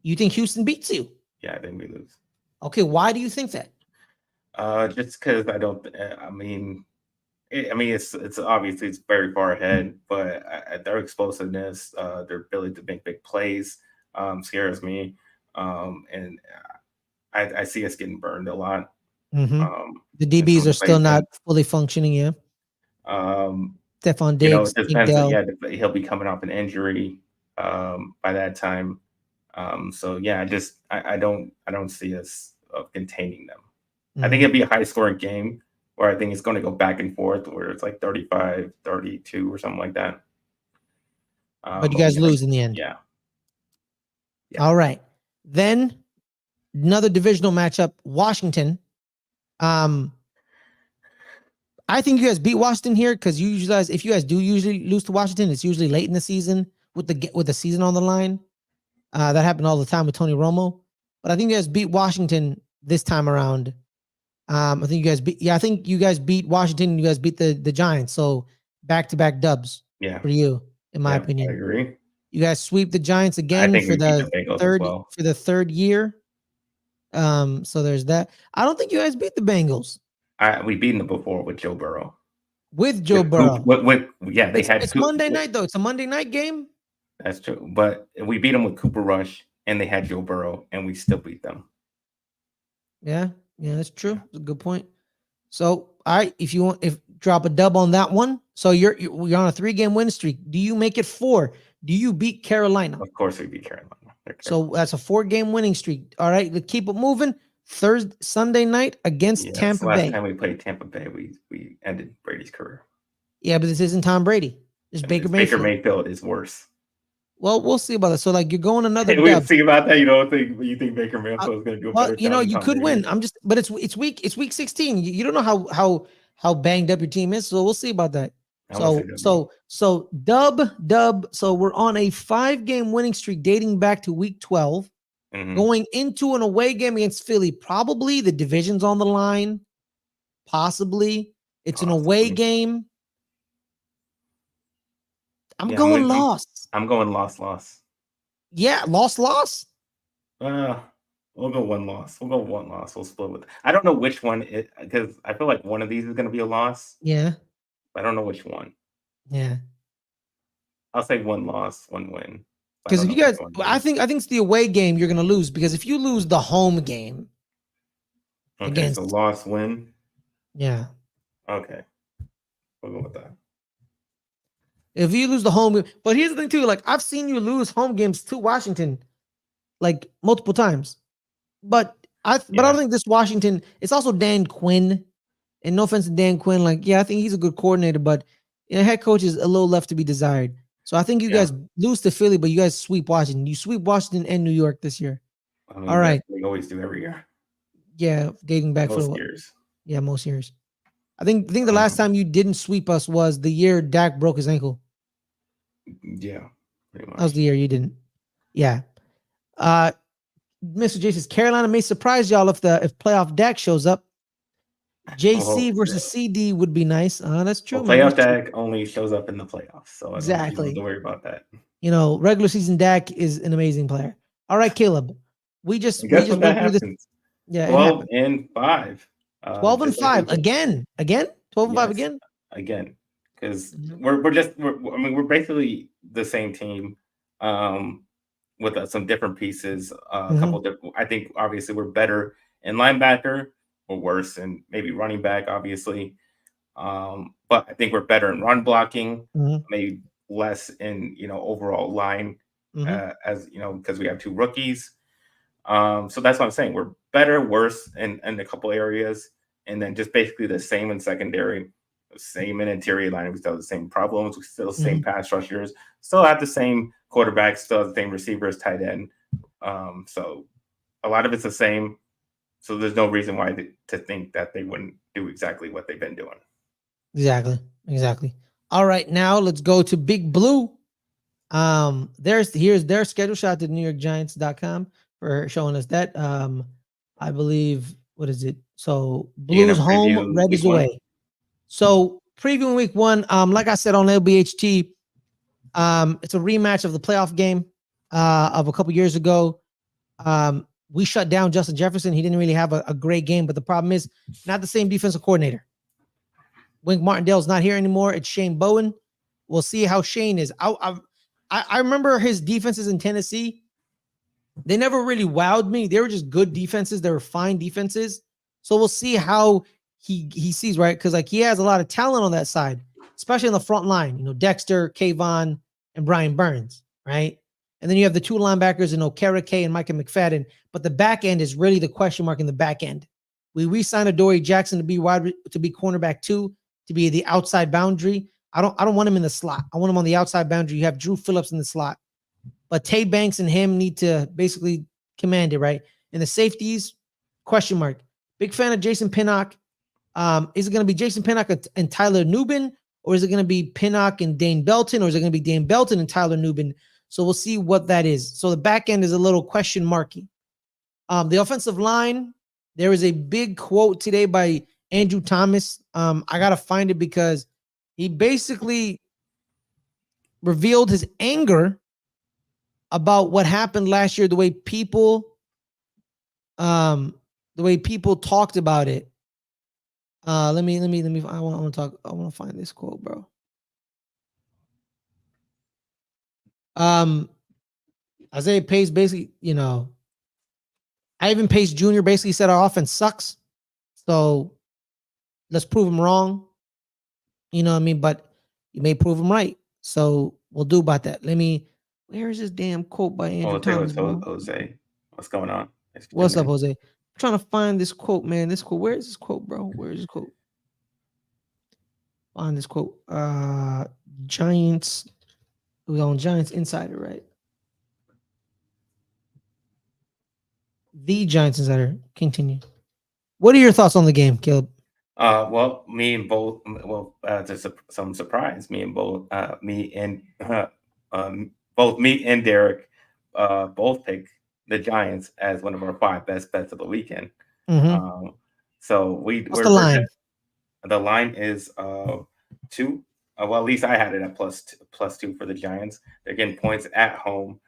You think Houston beats you? Yeah, I think we lose. Okay, why do you think that? Just because I don't. I mean, it's obviously it's very far ahead, but their explosiveness, their ability to make big plays, scares me. And I see us getting burned a lot. Mm-hmm. The DBs are still not fully functioning. Yeah. Stephon Diggs. It depends. He'll be coming off an injury by that time. So yeah, I don't see us containing them. Mm-hmm. I think it'd be a high scoring game where I think it's going to go back and forth, where it's like 35-32 or something like that. But you guys lose in the end. Yeah. All right. Then another divisional matchup, Washington. I think you guys beat Washington here because if you guys do usually lose to Washington, it's usually late in the season with the season on the line. That happened all the time with Tony Romo. But I think you guys beat Washington this time around. I think you guys beat Washington. You guys beat the Giants. So back-to-back dubs for you, in my opinion. I agree. You guys sweep the Giants again for the third year. So there's that. I don't think you guys beat the Bengals. We beat them before with Joe Burrow. With Joe Burrow. It's Monday night though. It's a Monday night game. That's true, but we beat them with Cooper Rush, and they had Joe Burrow, and we still beat them. Yeah, that's true. That's a good point. So, all right, if drop a dub on that one. So you're on a 3-game win streak. Do you make it 4? Do you beat Carolina? Of course, we beat Carolina. So that's a 4-game winning streak. All right, let's keep it moving. Sunday night against Tampa last Bay. time we played Tampa Bay, we ended Brady's career. Yeah, but this isn't Tom Brady. This is Baker Mayfield. Baker Mayfield is worse. Well, we'll see about that. So, like, you're going another. We'll see about that. You don't think Baker Mayfield is going to do a better job? Well, you could win. But it's week 16. You don't know how banged up your team is. So we'll see about that. So dub. So we're on a 5-game winning streak dating back to week 12. Mm-hmm. Going into an away game against Philly. Probably the division's on the line. Possibly it's an away game. I'm going loss. I'm going loss. Yeah, loss. We'll go one loss. We'll split with. I don't know which one because I feel like one of these is going to be a loss. Yeah. I don't know which one. Yeah. I'll say one loss, one win. Because if you guys, I think it's the away game you're going to lose, because if you lose the home game against a loss win. Yeah. Okay. We'll go with that. If you lose the home, but here's the thing too, like I've seen you lose home games to Washington like multiple times. But I don't think this Washington, it's also Dan Quinn. And no offense to Dan Quinn, like, yeah, I think he's a good coordinator, but head coach is a little left to be desired. So I think you guys lose to Philly, but you guys sweep Washington. You sweep Washington and New York this year. All right. We always do every year. Yeah, dating back most years. Yeah, most years. I think the last time you didn't sweep us was the year Dak broke his ankle. Yeah, pretty much. That was the year you didn't. Yeah. Mr. J says Carolina may surprise y'all if playoff Dak shows up. JC versus CD would be nice. That's true. Playoff Dak only shows up in the playoffs, so I don't have to worry about that. Regular season Dak is an amazing player. All right, Caleb. We just went through this. Yeah, 12-5. 12-5 again. 12-5 again. Because we're basically the same team, with some different pieces. A couple different. I think obviously we're better in linebacker, or worse, and maybe running back, obviously. But I think we're better in run blocking, maybe less in overall line, as because we have 2 rookies. So that's what I'm saying. We're better, worse in a couple areas, and then just basically the same in secondary, same in interior line. We still have the same problems. We still have the same pass rushers. Still have the same quarterback. Still have the same receivers, tight end. So a lot of it's the same. So there's no reason why to think that they wouldn't do exactly what they've been doing. Exactly. All right, now let's go to Big Blue. Here's their schedule. Shout out to NewYorkGiants.com for showing us that. I believe, what is it? So Blues home, Red is away. So previewing week 1, like I said on LBHT, it's a rematch of the playoff game of a couple years ago. We shut down Justin Jefferson. He didn't really have a great game, but the problem is not the same defensive coordinator. Wink Martindale's not here anymore. It's Shane Bowen. We'll see how Shane is. I remember his defenses in Tennessee. They never really wowed me. They were just good defenses. They were fine defenses. So we'll see how he sees, right? Because like he has a lot of talent on that side, especially on the front line. Dexter, Kayvon, and Brian Burns, right? And then you have the 2 linebackers in Okereke and Micah McFadden. But the back end is really the question mark in the back end. We re-signed Adoree Jackson to be cornerback 2, to be the outside boundary. I don't want him in the slot. I want him on the outside boundary. You have Drew Phillips in the slot. But Tay Banks and him need to basically command it, right? And the safeties, question mark. Big fan of Jason Pinnock. Is it going to be Jason Pinnock and Tyler Nubin? Or is it going to be Pinnock and Dane Belton? Or is it going to be Dane Belton and Tyler Nubin? So we'll see what that is. So the back end is a little question marky. The offensive line, there is a big quote today by Andrew Thomas. I got to find it because he basically revealed his anger about what happened last year, the way people talked about it. Let me I want to find this quote, bro. Isaiah Pace basically, Ivan Pace Jr. basically said our offense sucks. So let's prove him wrong. You know what I mean? But You may prove him right. So we'll do about that. Where is this damn quote by Andrew Thomas, bro? Jose, what's going on? What's up, Jose? I'm trying to find this quote, man. This quote. Where is this quote, bro? Where is this quote? Find this quote. Giants. We on Giants Insider, right? The Giants Insider. Continue. What are your thoughts on the game, Caleb? Well, me and both. Well, some surprise. Both me and Derek, both pick the Giants as one of our 5 best bets of the weekend. So What's the line? The line is 2. Well, at least I had it at +2 for the Giants. They're getting points at home.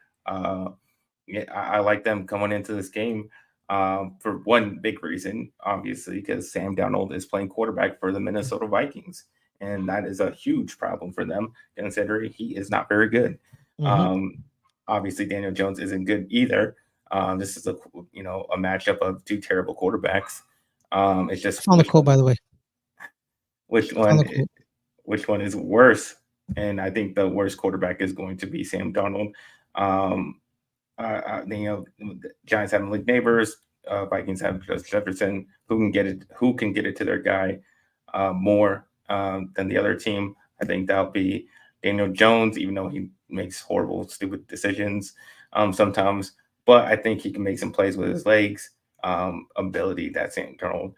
Yeah, I like them coming into this game for one big reason, obviously, because Sam Darnold is playing quarterback for the Minnesota Vikings, and that is a huge problem for them, considering he is not very good. Obviously, Daniel Jones isn't good either. This is a matchup of 2 terrible quarterbacks. It's just on the quote, by the way. Which one is worse? And I think the worst quarterback is going to be Sam Darnold. The Giants have Malik Neighbors. Vikings have Justin Jefferson, who can get it to their guy more than the other team. I think that'll be Daniel Jones, even though he makes horrible, stupid decisions sometimes. But I think he can make some plays with his legs, ability that Sam Darnold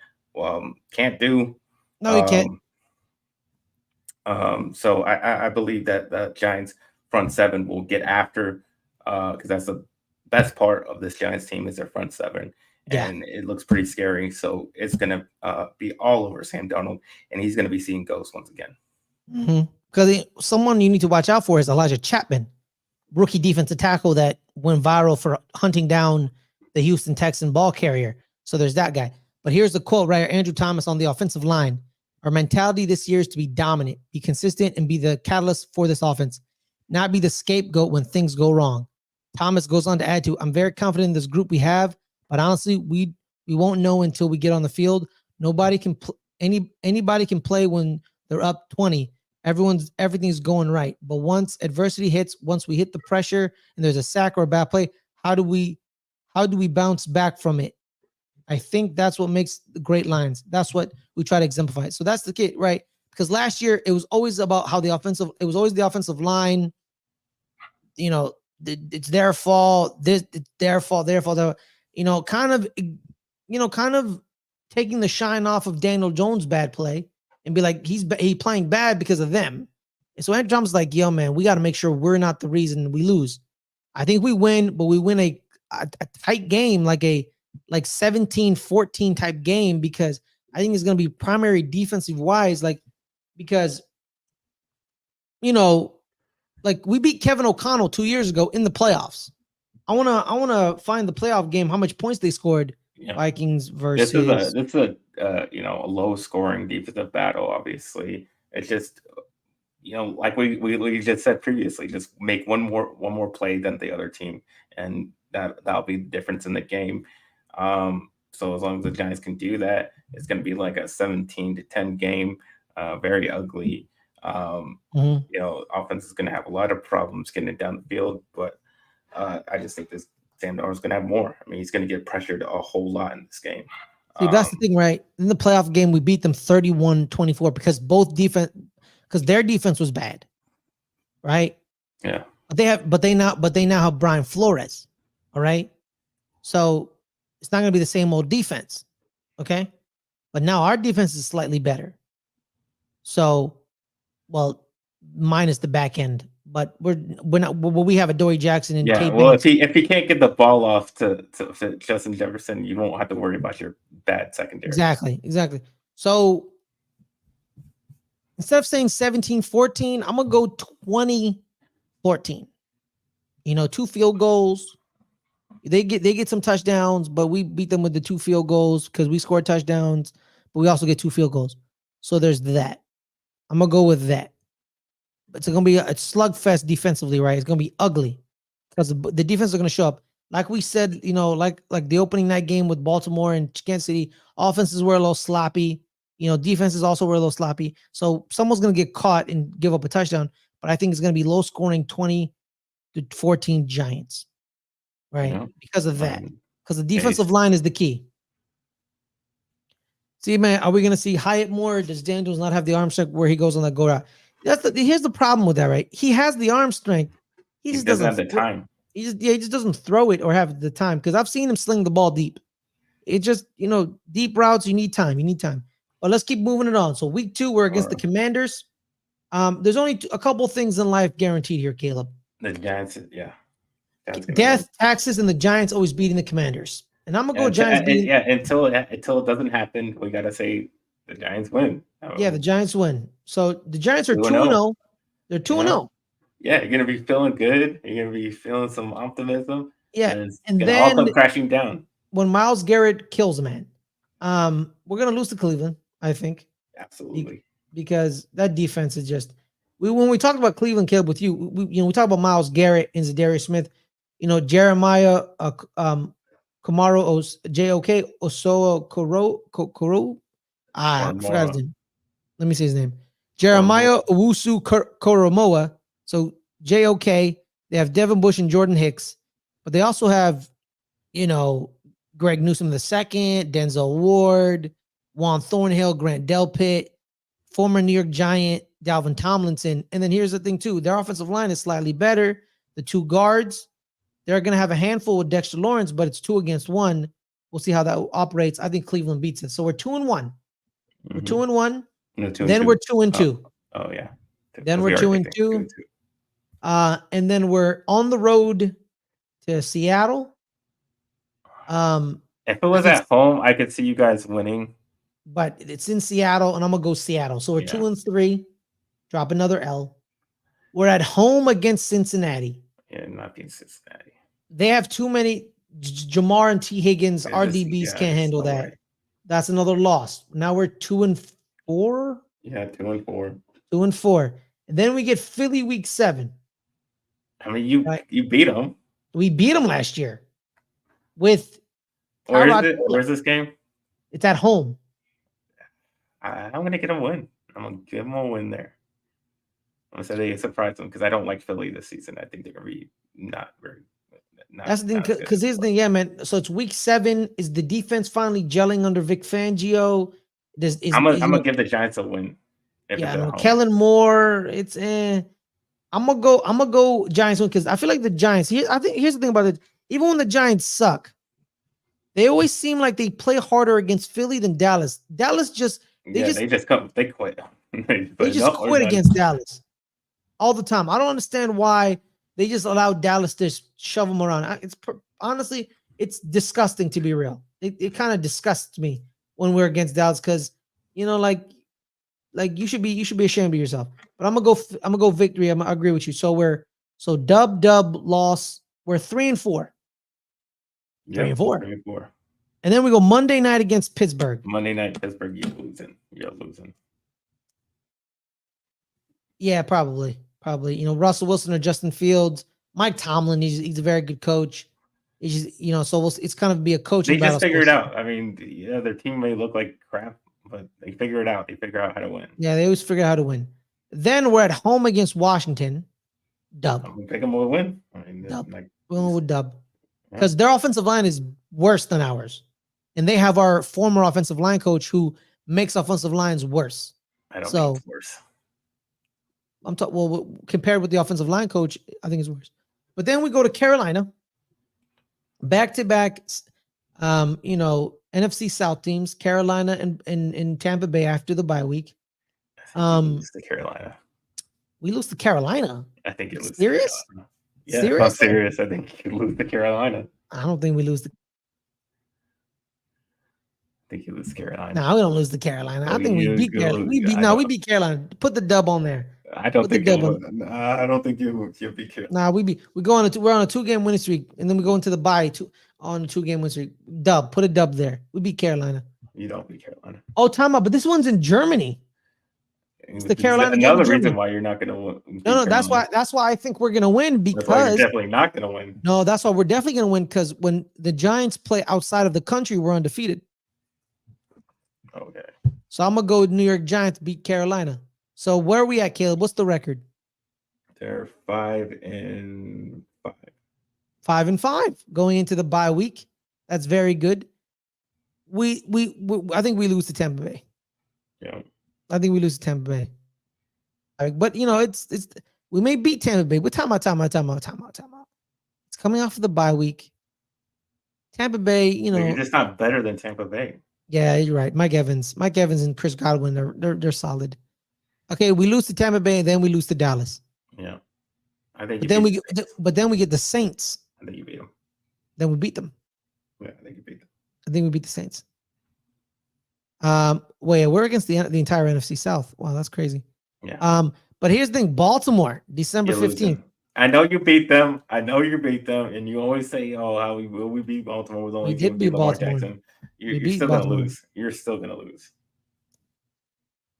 can't do. No, he can't. So I believe that the Giants front 7 will get after, because that's the best part of this Giants team is their front 7. And it looks pretty scary. So it's going to be all over Sam Darnold, and he's going to be seeing ghosts once again. Because someone you need to watch out for is Elijah Chapman, rookie defensive tackle that went viral for hunting down the Houston Texan ball carrier. So there's that guy. But here's the quote right here, Andrew Thomas on the offensive line. Our mentality this year is to be dominant, be consistent, and be the catalyst for this offense, not be the scapegoat when things go wrong. Thomas goes on to add to, I'm very confident in this group we have, but honestly, we won't know until we get on the field. Nobody can anybody can play when they're up 20. Everything's going right. But once adversity hits, once we hit the pressure and there's a sack or a bad play, how do we bounce back from it? I think that's what makes the great lines. That's what we try to exemplify. So that's the kid, right? Because last year it was always about how it was always the offensive line. It's their fault. It's their fault. Kind of taking the shine off of Daniel Jones' bad play and be like, he's playing bad because of them. And so Andrew Thomas is like, yo, man, we got to make sure we're not the reason we lose. I think we win, but we win a tight game, like 17-14 type game, because I think it's going to be primary defensive wise, because we beat Kevin O'Connell 2 years ago in the playoffs. I wanna find the playoff game, how much points they scored. Yeah. Vikings versus. This is a low scoring defensive battle. Obviously, it's just like we just said previously, just make one more play than the other team, and that'll be the difference in the game. So as long as the Giants can do that, it's going to be like a 17-10 game, very ugly. Offense is going to have a lot of problems getting it down the field, but I just think this Sam Darnold's going to have more. I mean, he's going to get pressured a whole lot in this game. See, that's the thing, right? In the playoff game, we beat them 31-24 because their defense was bad, right? Yeah. But they now have Brian Flores, all right? So it's not going to be the same old defense, okay? But now our defense is slightly better. So, well, minus the back end, but we're not. Well, we have a Dory Jackson and Kate well, Banks. if he can't get the ball off to Justin Jefferson, you won't have to worry about your bad secondary. Exactly. So instead of saying 17-14, I'm gonna go 20-14. 2 field goals. They get some touchdowns, but we beat them with the 2 field goals because we scored touchdowns, but we also get 2 field goals. So there's that. I'm gonna go with that. It's gonna be a slugfest defensively, right? It's gonna be ugly because the defense is gonna show up. Like we said, like the opening night game with Baltimore and Kansas City, offenses were a little sloppy. Defenses also were a little sloppy. So someone's going to get caught and give up a touchdown. But I think it's going to be low scoring 20-14 Giants, right? Because of that. Because the defensive line is the key. See, man, are we going to see Hyatt more? Does Daniels not have the arm strength where he goes on that go route? Here's the problem with that, right? He has the arm strength. He just doesn't have the time. He just doesn't throw it or have the time, because I've seen him sling the ball deep. It just, deep routes, you need time. But let's keep moving it on. So week 2, we're against the Commanders. There's only a couple things in life guaranteed here, Caleb. The Giants, yeah. Death, taxes, and the Giants always beating the Commanders. And I'm going to go Giants beating. Yeah, until it doesn't happen, we got to say the Giants win. Yeah, the Giants win. So the Giants are 2-0. They're 2-0. Yeah, you're going to be feeling good. You're going to be feeling some optimism. Yeah, and then all come crashing down. When Myles Garrett kills a man, we're going to lose to Cleveland, I think. Absolutely. Because that defense is just when we talked about Cleveland, Caleb, with you, we talk about Myles Garrett and Zadarius Smith, Jeremiah Kamaro JOK Osoa Koro. I forgot his name. Let me say his name. Jeremiah Owusu Koromoa. So JOK. They have Devin Bush and Jordan Hicks, but they also have, Greg Newsome II, Denzel Ward, Juan Thornhill, Grant Delpit, former New York Giant Dalvin Tomlinson. And then here's the thing too. Their offensive line is slightly better. The 2 guards, they're going to have a handful with Dexter Lawrence, but it's 2 against 1. We'll see how that operates. I think Cleveland beats it. So we're 2-1. We're 2-1. Then we're 2-2. Oh yeah. Then we're 2-2. And then we're on the road to Seattle. If it was at home, I could see you guys winning. But it's in Seattle, and I'm going to go Seattle. So we're 2-3. Drop another L. We're at home against Cincinnati. Yeah, not being Cincinnati. They have too many. Jamar and T. Higgins, RDBs can't handle that. Way. That's another loss. Now we're 2-4. Yeah, 2-4. 2-4. And then we get Philly week 7. I mean, you beat them. We beat them last year. With where's this game? It's at home. I'm gonna get a win. I'm gonna give them a win there. I'm gonna say they surprise them because I don't like Philly this season. I think they're gonna be not very. That's the thing, because here's the thing, yeah, man. So it's week 7. Is the defense finally gelling under Vic Fangio? I'm gonna give the Giants a win. Kellen Moore. It's I'm gonna go Giants win, because I feel like the Giants. Here's the thing about it. Even when the Giants suck, they always seem like they play harder against Philly than Dallas. Dallas they quit. They just quit against Dallas all the time. I don't understand why they just allow Dallas to shove them around. Honestly, it's disgusting, to be real. It kind of disgusts me when we're against Dallas, because like you should be ashamed of yourself. But I'm gonna go victory. I agree with you. So dub loss. We're 3-4. 3-4. And then we go Monday night against Pittsburgh. Monday night, Pittsburgh, you're losing. Yeah, probably. Russell Wilson or Justin Fields. Mike Tomlin, he's a very good coach. He's just, so it's kind of be a coaching battle. They just figure it out. I mean, their team may look like crap, but they figure it out. They figure out how to win. Yeah, they always figure out how to win. Then we're at home against Washington. Dub. I'm gonna pick them with a win. Dub. We'll dub. Because their offensive line is worse than ours. And they have our former offensive line coach who makes offensive lines worse. I don't think it's worse. Compared with the offensive line coach, I think it's worse. But then we go to Carolina. Back-to-back, NFC South teams, Carolina and Tampa Bay after the bye week. We lose to Carolina. We lose to Carolina. I think you lose. Serious? Yeah, serious? I'm serious. I think you lose to Carolina. I don't think we lose to. I think you lose to Carolina. No, we don't lose to Carolina. I think we beat Carolina. We beat Carolina. Put the dub on there. I don't think you'll beat Carolina. We're on a 2-game winning streak, and then we go into the bye on a 2-game winning streak. Dub. Put a dub there. We beat Carolina. You don't beat Carolina. Oh, time out. But this one's in Germany. It's the Carolina game. Another reason why you're not going to win. No, that's why I think we're going to win, because you're definitely not going to win. No, that's why we're definitely going to win, because when the Giants play outside of the country, we're undefeated. Okay. So I'm gonna go New York Giants beat Carolina. So where are we at, Caleb? What's the record? They're 5-5. 5-5 going into the bye week. That's very good. I think we lose to Tampa Bay. Yeah. I think we lose to Tampa Bay. But it's we may beat Tampa Bay. We're time out. It's coming off of the bye week. Tampa Bay, You're just not better than Tampa Bay. Yeah, you're right. Mike Evans and Chris Godwin, they're solid. Okay, we lose to Tampa Bay and then we lose to Dallas. Yeah. I think but then we get the Saints. I think you beat them. Then we beat them. Yeah, I think you beat them. I think we beat the Saints. Wait, we're against the entire NFC South. Wow, that's crazy. Yeah. But here's the thing: Baltimore, December 15th. I know you beat them. And you always say, "Oh, how we beat Baltimore was only We did beat Lamar Baltimore. Jackson." You're still gonna lose. You're still gonna lose.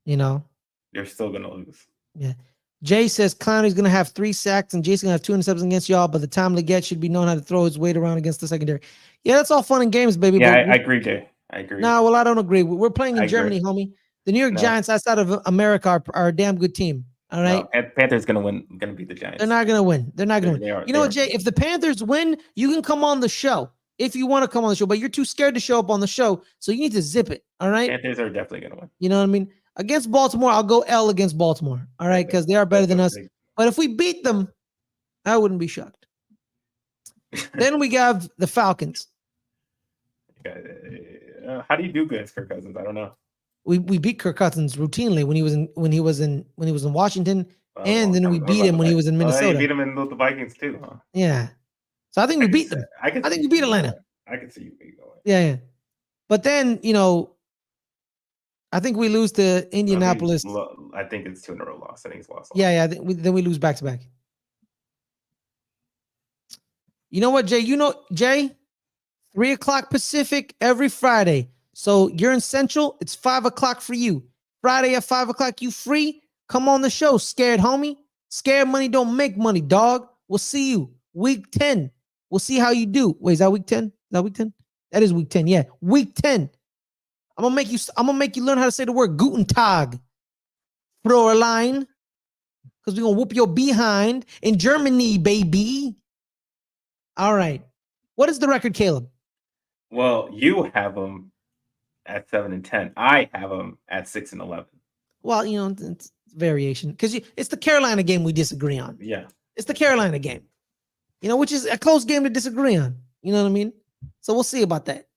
You're still gonna lose. Yeah. Jay says Clowney's gonna have 3 sacks and Jason's gonna have 2 interceptions against y'all, but the time Leggett should be knowing how to throw his weight around against the secondary. Yeah, that's all fun and games, baby. Yeah, I agree, Jay. I agree. No, well, I don't agree. We're playing in Germany, homie. The New York Giants, outside of America, are a damn good team. All right. No, Panthers gonna beat the Giants. They're not gonna win. They're not gonna win. You know what, Jay? If the Panthers win, you can come on the show if you want to come on the show, but you're too scared to show up on the show, so you need to zip it. All right. Panthers are definitely gonna win. You know what I mean? Against Baltimore, I'll go L against Baltimore. All right, because they are better than us. But if we beat them, I wouldn't be shocked. Then we have the Falcons. How do you do against Kirk Cousins? I don't know. We beat Kirk Cousins routinely when he was in Washington, and then we beat him when he was in Minnesota. You beat him in the Vikings too, huh? Yeah. So I think we beat them. I think we beat Atlanta. I can see you beat them. Yeah. But then I think we lose to Indianapolis. I think it's 2 in a row loss. I think it's lost. Yeah. Then we lose back to back. You know what, Jay? Jay, 3:00 Pacific every Friday. So you're in Central. It's 5:00 for you. Friday at 5:00. You free? Come on the show, scared homie. Scared money don't make money, dog. We'll see you week 10. We'll see how you do. Wait, is that week 10? Is that week 10? That is week 10. Yeah, week 10. I'm gonna make you learn how to say the word Guten Tag. Throw a line. Because we're gonna whoop your behind in Germany, baby. All right. What is the record, Caleb? Well, you have them at 7-10. I have them at 6-11. Well, it's variation. Because it's the Carolina game we disagree on. Yeah. It's the Carolina game. Which is a close game to disagree on. You know what I mean? So we'll see about that.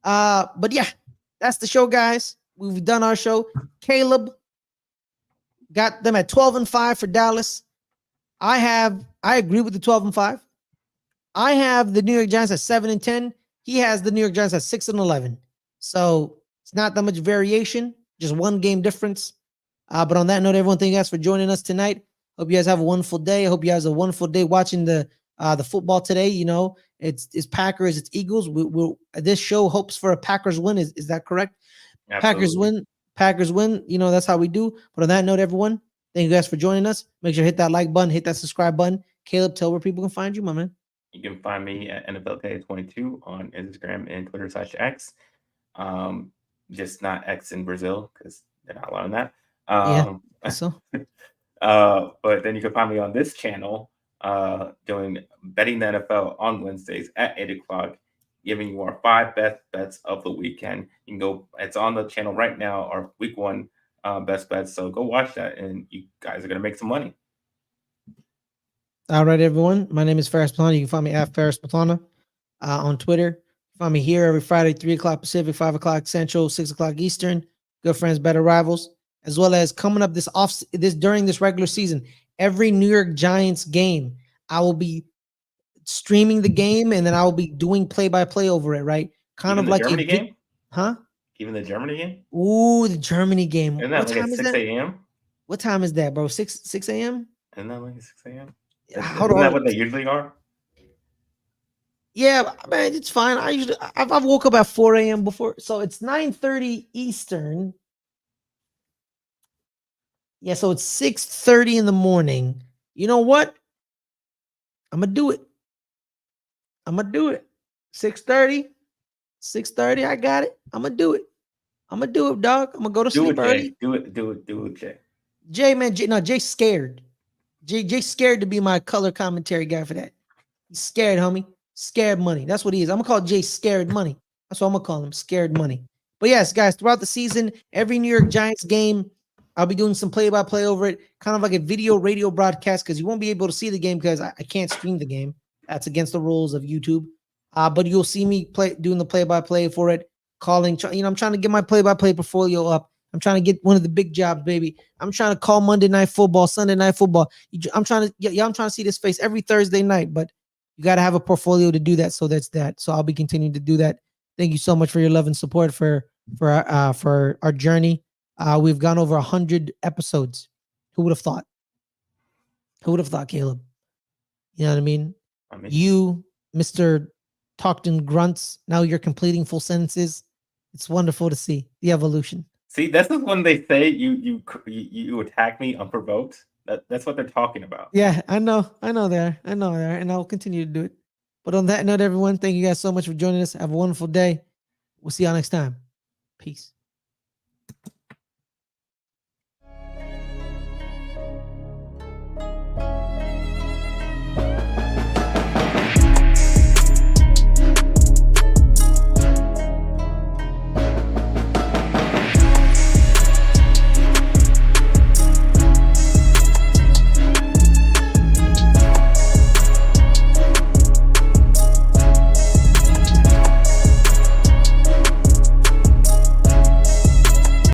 But yeah, that's the show, guys. We've done our show. Caleb got them at 12-5 for Dallas. I agree with the 12-5. I have the New York Giants at 7-10. He has the New York Giants at 6-11. So it's not that much variation, just one game difference. But on that note, everyone, thank you guys for joining us tonight. Hope you guys have a wonderful day. I hope you guys have a wonderful day watching the football today. It's Packers, it's Eagles. This show hopes for a Packers win. Is that correct? Absolutely. Packers win. That's how we do. But on that note, everyone, thank you guys for joining us. Make sure to hit that like button, hit that subscribe button. Caleb, tell where people can find you, my man. You can find me at NFLK22 on Instagram and Twitter /X. Just not X in Brazil because they're not allowing that. But then you can find me on this channel doing Betting the NFL on Wednesdays at 8:00, giving you our 5 best bets of the weekend. You can go, it's on the channel right now, our week 1 best bets. So go watch that and you guys are going to make some money. All right, everyone. My name is Ferris Muthana. You can find me at Ferris Muthana on Twitter. Find me here every Friday, 3:00 Pacific, 5:00 Central, 6:00 Eastern. Good friends, better rivals. As well as coming up during this regular season, every New York Giants game, I will be streaming the game and then I will be doing play-by-play over it, right? Even the Germany game? Huh? Even the Germany game? Ooh, the Germany game. Isn't that like at 6 a.m.? What time is that, bro? 6 a.m.? Isn't that like 6 a.m.? Isn't that what they usually are? Yeah, man, it's fine. I've woke up at 4 a.m. before, so it's 9:30 Eastern. Yeah, so it's 6:30 in the morning. You know what? I'm gonna do it. 6:30. I got it. I'm gonna do it. I'm gonna do it, dog. I'm gonna go to Do it, sleep Jay. early. Do it, Jay. Jay, man, Jay's scared. Jay's scared to be my color commentary guy for that. He's scared, homie. Scared money. That's what he is. I'm gonna call Jay Scared Money. That's what I'm gonna call him, Scared Money. But yes, guys, throughout the season, every New York Giants game, I'll be doing some play-by-play over it, kind of like a video radio broadcast, because you won't be able to see the game because I can't stream the game. That's against the rules of YouTube. But you'll see me doing the play-by-play for it, calling. I'm trying to get my play-by-play portfolio up. I'm trying to get one of the big jobs, baby. I'm trying to call Monday Night Football, Sunday Night Football. I'm trying to see this face every Thursday night, but you got to have a portfolio to do that. So that's that. So I'll be continuing to do that. Thank you so much for your love and support for our journey. We've gone over 100 episodes. Who would have thought? Who would have thought, Caleb? You know what I mean? You, Mr. Talked in grunts. Now you're completing full sentences. It's wonderful to see the evolution. See, this is when they say you attack me unprovoked. That's what they're talking about. Yeah, I know there, and I'll continue to do it. But on that note, everyone, thank you guys so much for joining us. Have a wonderful day. We'll see y'all next time. Peace.